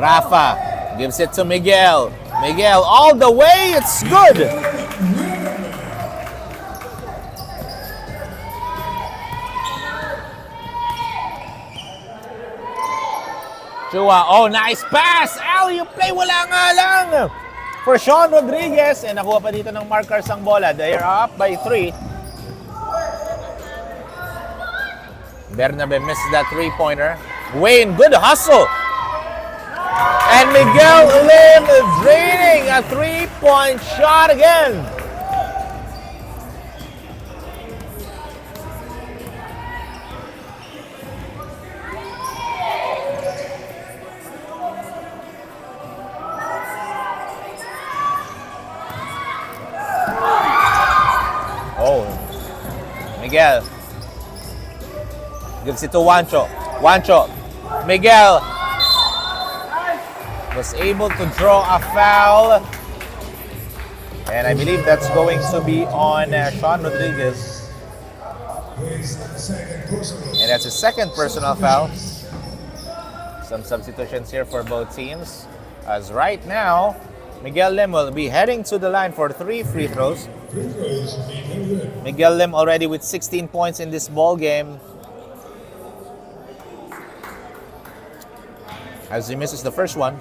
Rafa gives it to Miguel. Miguel all the way, it's good. Chua, oh nice pass. Alley-oop play, wala nga lang. For Sean Rodriguez, and nakuha pa dito ng MARcars ang bola. They are up by 3. Bernabe misses that 3-pointer. Wayne, good hustle. And Miguel Lim draining a 3-point shot again. Oh, Miguel gives it to Juancho. Juancho, Miguel was able to draw a foul, and I believe that's going to be on Sean Rodriguez, and that's his second personal foul. Some substitutions here for both teams, as right now Miguel Lim will be heading to the line for 3 free throws. Miguel Lim already with 16 points in this ball game, as he misses the first one.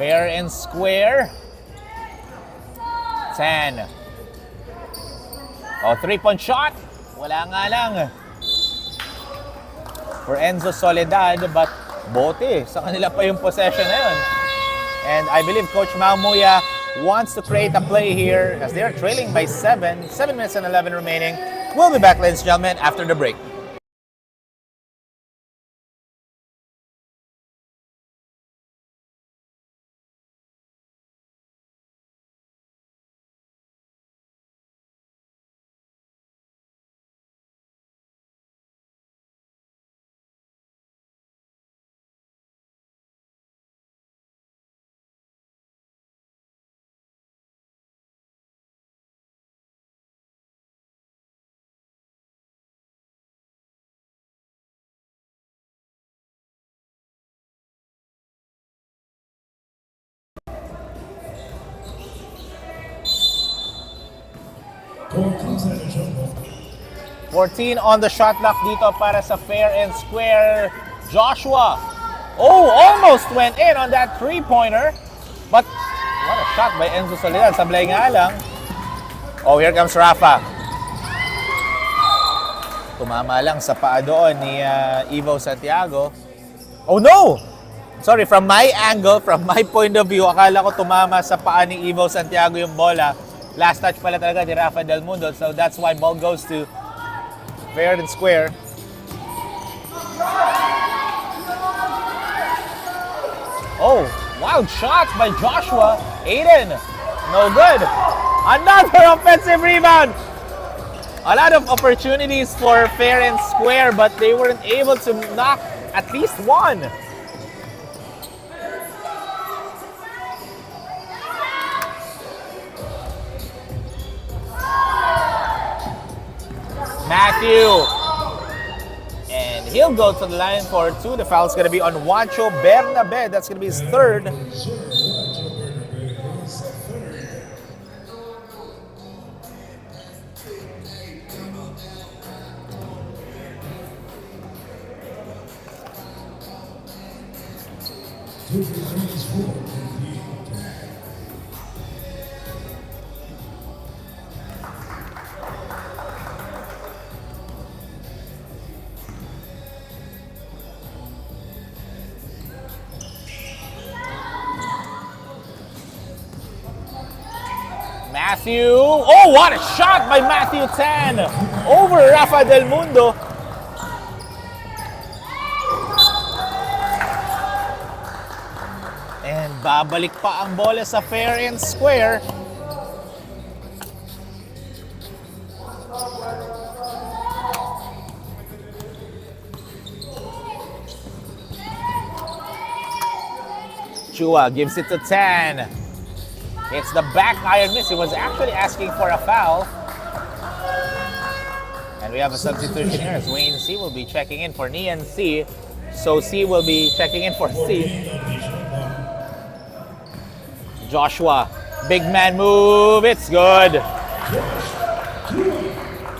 Fair and square. 10. Oh, 3-point shot. Wala nga lang. For Enzo Soledad, but bote. Sa kanila pa yung possession na yun. And I believe Coach Maumuya wants to create a play here as they are trailing by 7. 7 minutes and 11 remaining. We'll be back, ladies and gentlemen, after the break. Inside the jump ball. 14 on the shot clock dito para sa fair and square. Joshua. Oh, almost went in on that three-pointer. But what a shot by Enzo Soledad. Sablay nga lang. Oh, here comes Rafa. Tumama lang sa paa doon ni Evo Santiago. Oh no! Sorry, from my angle, from my point of view, akala ko tumama sa paa ni Evo Santiago yung bola. Last touch pala talaga ni Rafa Del Mundo. So that's why ball goes to fair and square. Oh, wild shot by Joshua. Aiden, no good. Another offensive rebound. A lot of opportunities for fair and square, but they weren't able to knock at least one. Matthew. And he'll go to the line for two. The foul's going to be on Juancho Bernabe. That's going to be his third. Matthew. Oh, what a shot by Matthew Tan over Rafa Del Mundo. And babalik pa ang bola sa fair and square. Chua gives it to Tan. It's the back iron miss. He was actually asking for a foul. And we have a substitution here as Wayne C will be checking in for Nian C. So C will be checking in for C. Joshua, big man move. It's good.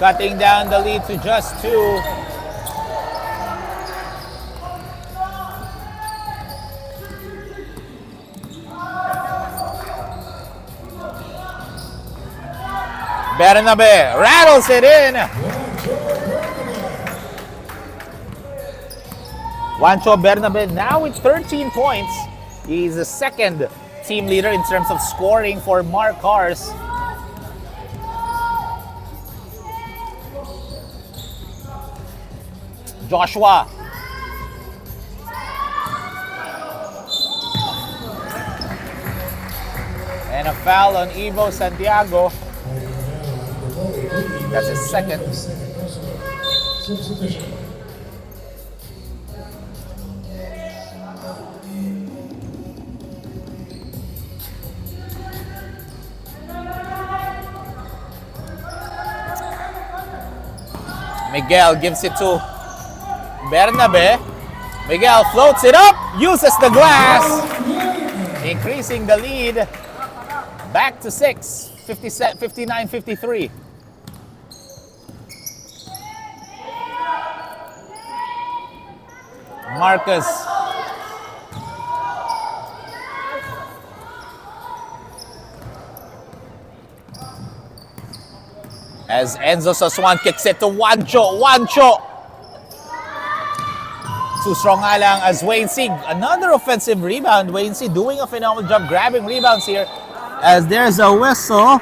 Cutting down the lead to just two. Bernabe rattles it in. Juancho Bernabe now with 13 points. He's the second team leader in terms of scoring for MARcars. Joshua. And a foul on Evo Santiago. That's his second. Miguel gives it to Bernabe. Miguel floats it up, uses the glass, increasing the lead back to 6, 59-53. Marcus. As Enzo Soswan kicks it to Juancho. Too strong nga lang as Wayne C. Another offensive rebound. Wayne C. doing a phenomenal job grabbing rebounds here. As there's a whistle.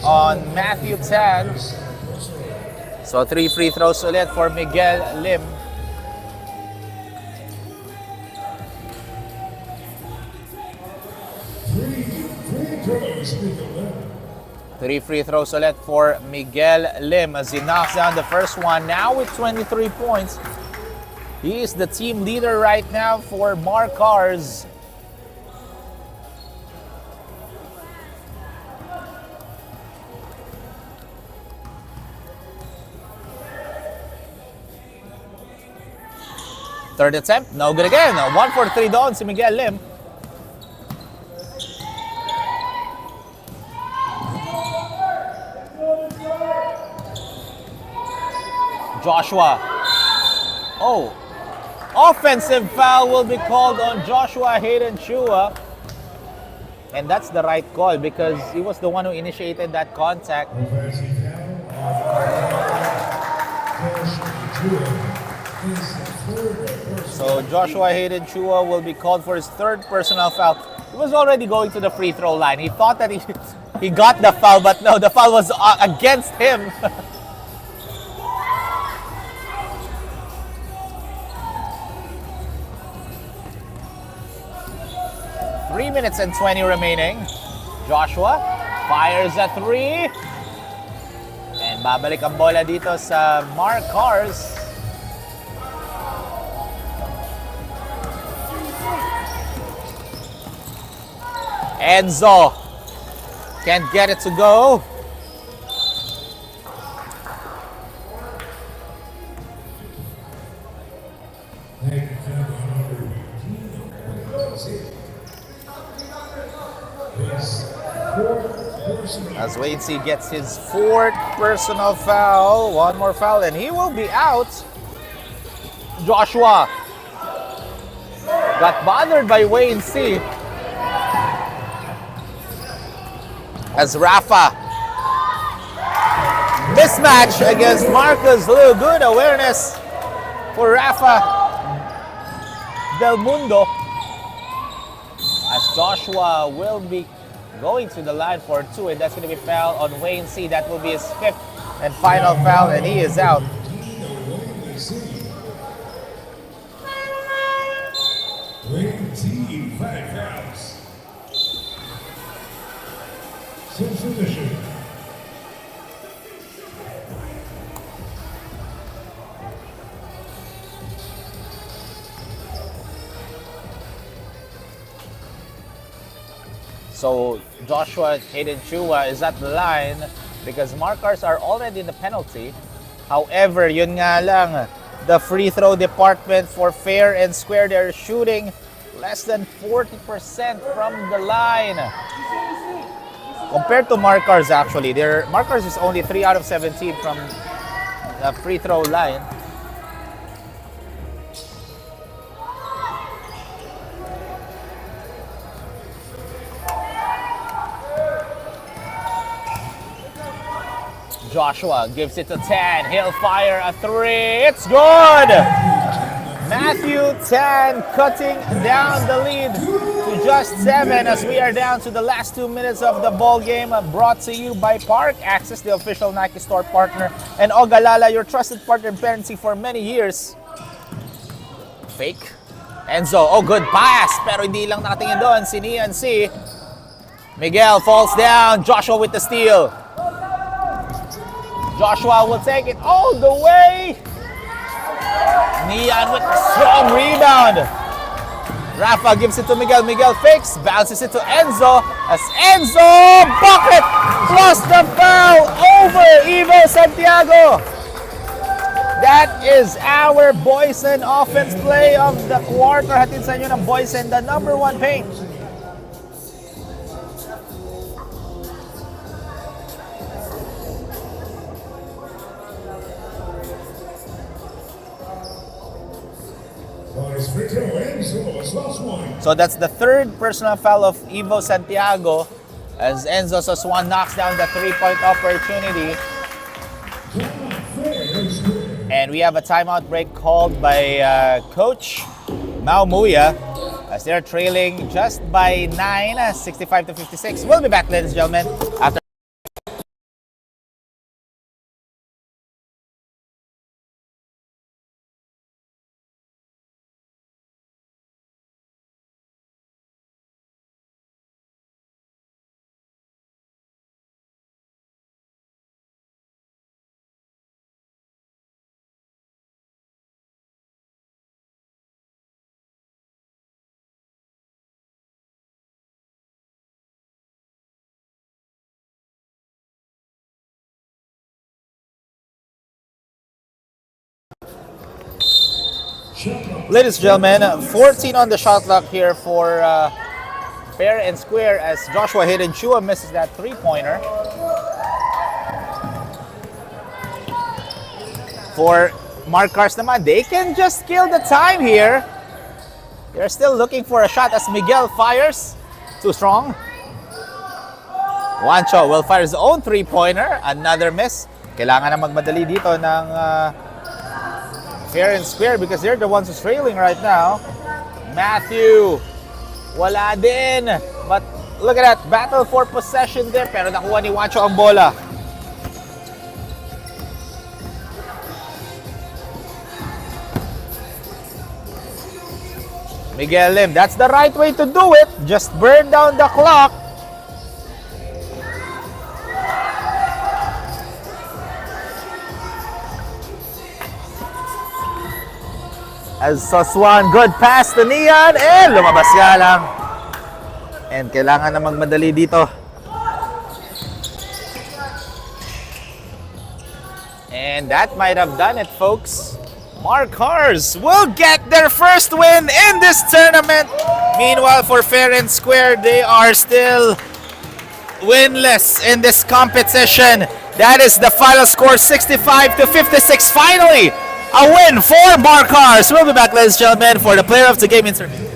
On Matthew Tan. So 3 free throws ulit for Miguel Lim. Three free throws ulit for Miguel Lim as he knocks down the first one. Now with 23 points. He is the team leader right now for MARcars. Third attempt, no good again. 1 for 3 doon si Miguel Lim. Joshua. Oh, offensive foul will be called on Joshua Hayden Chua. And that's the right call because he was the one who initiated that contact. Offensive foul. So Joshua Hayden Chua will be called for his third personal foul. He was already going to the free throw line. He thought that he got the foul, but no, the foul was against him. 3 minutes and 20 remaining. Joshua fires a three. And babalik ang bola dito sa MARcars. Enzo can't get it to go. As Wainsey gets his fourth personal foul, one more foul, and he will be out. Joshua got bothered by Wainsey. As Rafa, mismatch against Marcus Liu. Good awareness for Rafa Del Mundo. As Joshua will be going to the line for two, and that's going to be foul on Wainsey. That will be his fifth and final foul, and he is out. Wainsey, 5 fouls. Substitution. So Joshua Hayden Chua is at the line because MARcars are already in the penalty. However, yun nga lang, the free throw department for fair and square, they're shooting less than 40% from the line. Compared to MARcars, actually, MARcars is only 3 out of 17 from the free throw line. Joshua gives it to 10. He'll fire a three. It's good! Matthew Tan cutting down the lead to just 7 as we are down to the last 2 minutes of the ball game. Brought to you by Park Access, the official Nike store partner, and Ogalala, your trusted partner in parenting for many years. Fake. Enzo, oh, good pass, pero hindi lang nakatingin doon si Nian C. Miguel falls down. Joshua with the steal. Joshua will take it all the way. Nian with a strong rebound. Rafa gives it to Miguel. Miguel fakes, bounces it to Enzo. As Enzo bucket plus the foul over Ivo Santiago. That is our Boysen offense play of the quarter. Hatid sa inyo ng Boysen, the number 1 paint. So that's the third personal foul of Ivo Santiago as Enzo Soswan knocks down the 3-point opportunity. And we have a timeout break called by Coach Mau Muya as they're trailing just by 9, 65-56. We'll be back, ladies and gentlemen, after. Ladies and gentlemen, 14 on the shot clock here for fair and square as Joshua Hayden Chua misses that 3-pointer. For MARcars naman, they can just kill the time here. They're still looking for a shot as Miguel fires. Too strong. Juancho will fire his own three-pointer. Another miss. Kailangan na magmadali dito ng fair and square because they're the ones who's trailing right now. Matthew, wala din. But look at that, battle for possession there. Pero nakuha ni Juancho ang bola. Miguel Lim, that's the right way to do it. Just burn down the clock. As Soswan, good pass to Nian. Lumabas nga lang. And kailangan na magmadali dito. And that might have done it, folks. MARcars will get their first win in this tournament. Meanwhile, for Fair and Square, they are still winless in this competition. That is the final score, 65-56. Finally, a win for MARcars. We'll be back, ladies and gentlemen, for the player of the game interview.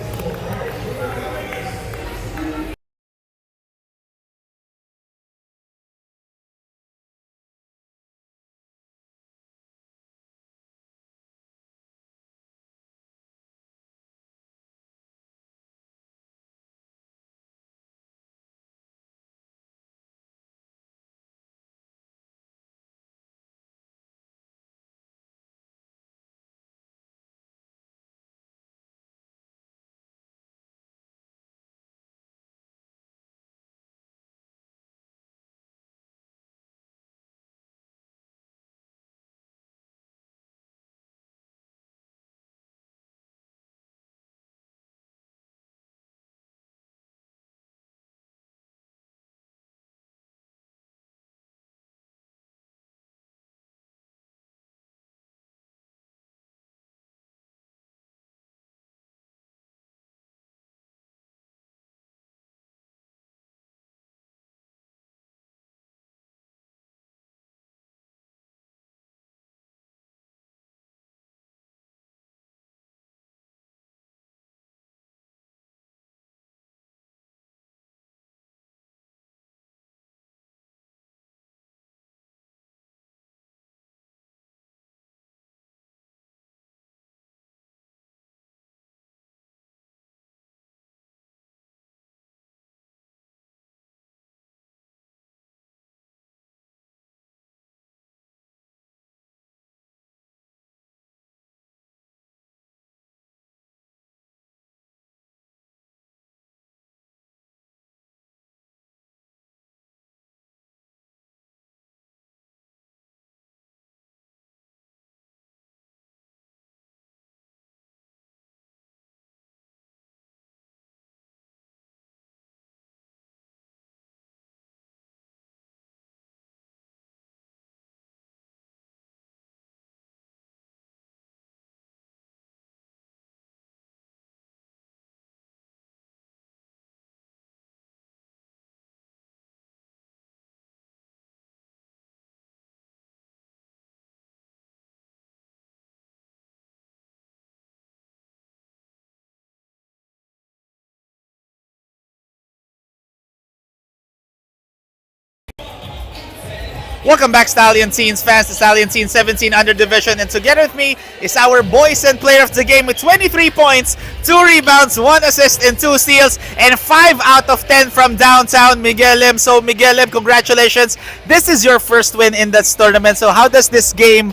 Welcome back, Stallion Teens fans, to Stallion Teen 17 Under Division. And together with me is our boys and player of the game with 23 points, 2 rebounds, 1 assist, and 2 steals, and 5 out of 10 from downtown, Miguel Lim. So, Miguel Lim, congratulations. This is your first win in that tournament. So, how does this game,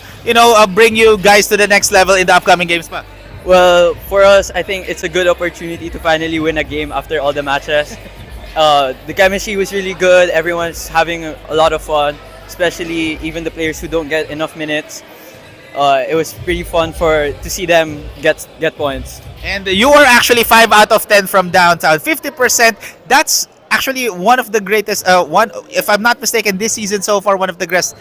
bring you guys to the next level in the upcoming games? Well, for us, I think it's a good opportunity to finally win a game after all the matches. The chemistry was really good. Everyone's having a lot of fun, especially even the players who don't get enough minutes. It was pretty fun to see them get points. And you were actually 5 out of 10 from downtown, 50%. That's actually one of the greatest, if I'm not mistaken, this season so far, one of the greatest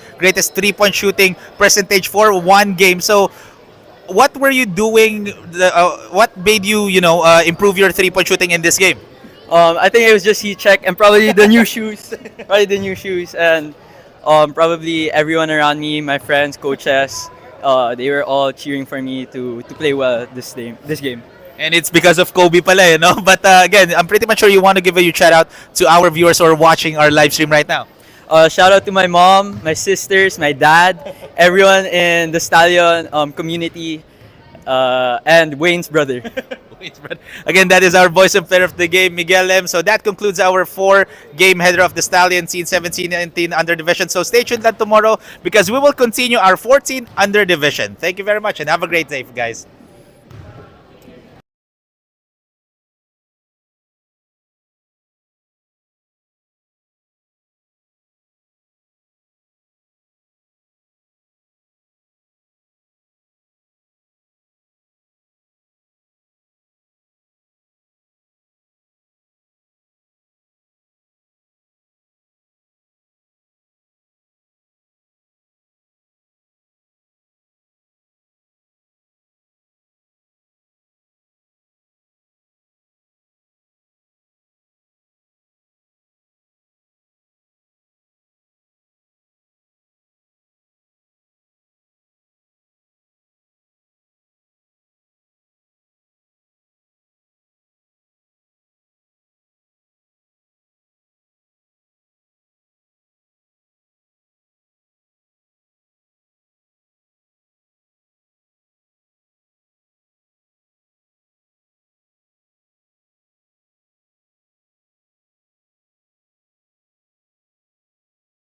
3-point shooting percentage for one game. So, what were you doing? What made you, improve your 3-point shooting in this game? I think it was just heat check and probably the new shoes, and probably everyone around me, my friends, coaches, they were all cheering for me to play well this game. This game. And it's because of Kobe pala, But again, I'm pretty much sure you want to give a huge shout out to our viewers who are watching our live stream right now. Shout out to my mom, my sisters, my dad, everyone in the Stallion community, and Wayne's brother. Again, that is our voice and player of the game, Miguel M. So that concludes our 4-game header of the Stallion Scene 17-19 under division. So stay tuned then tomorrow because we will continue our 14 under division. Thank you very much and have a great day, guys.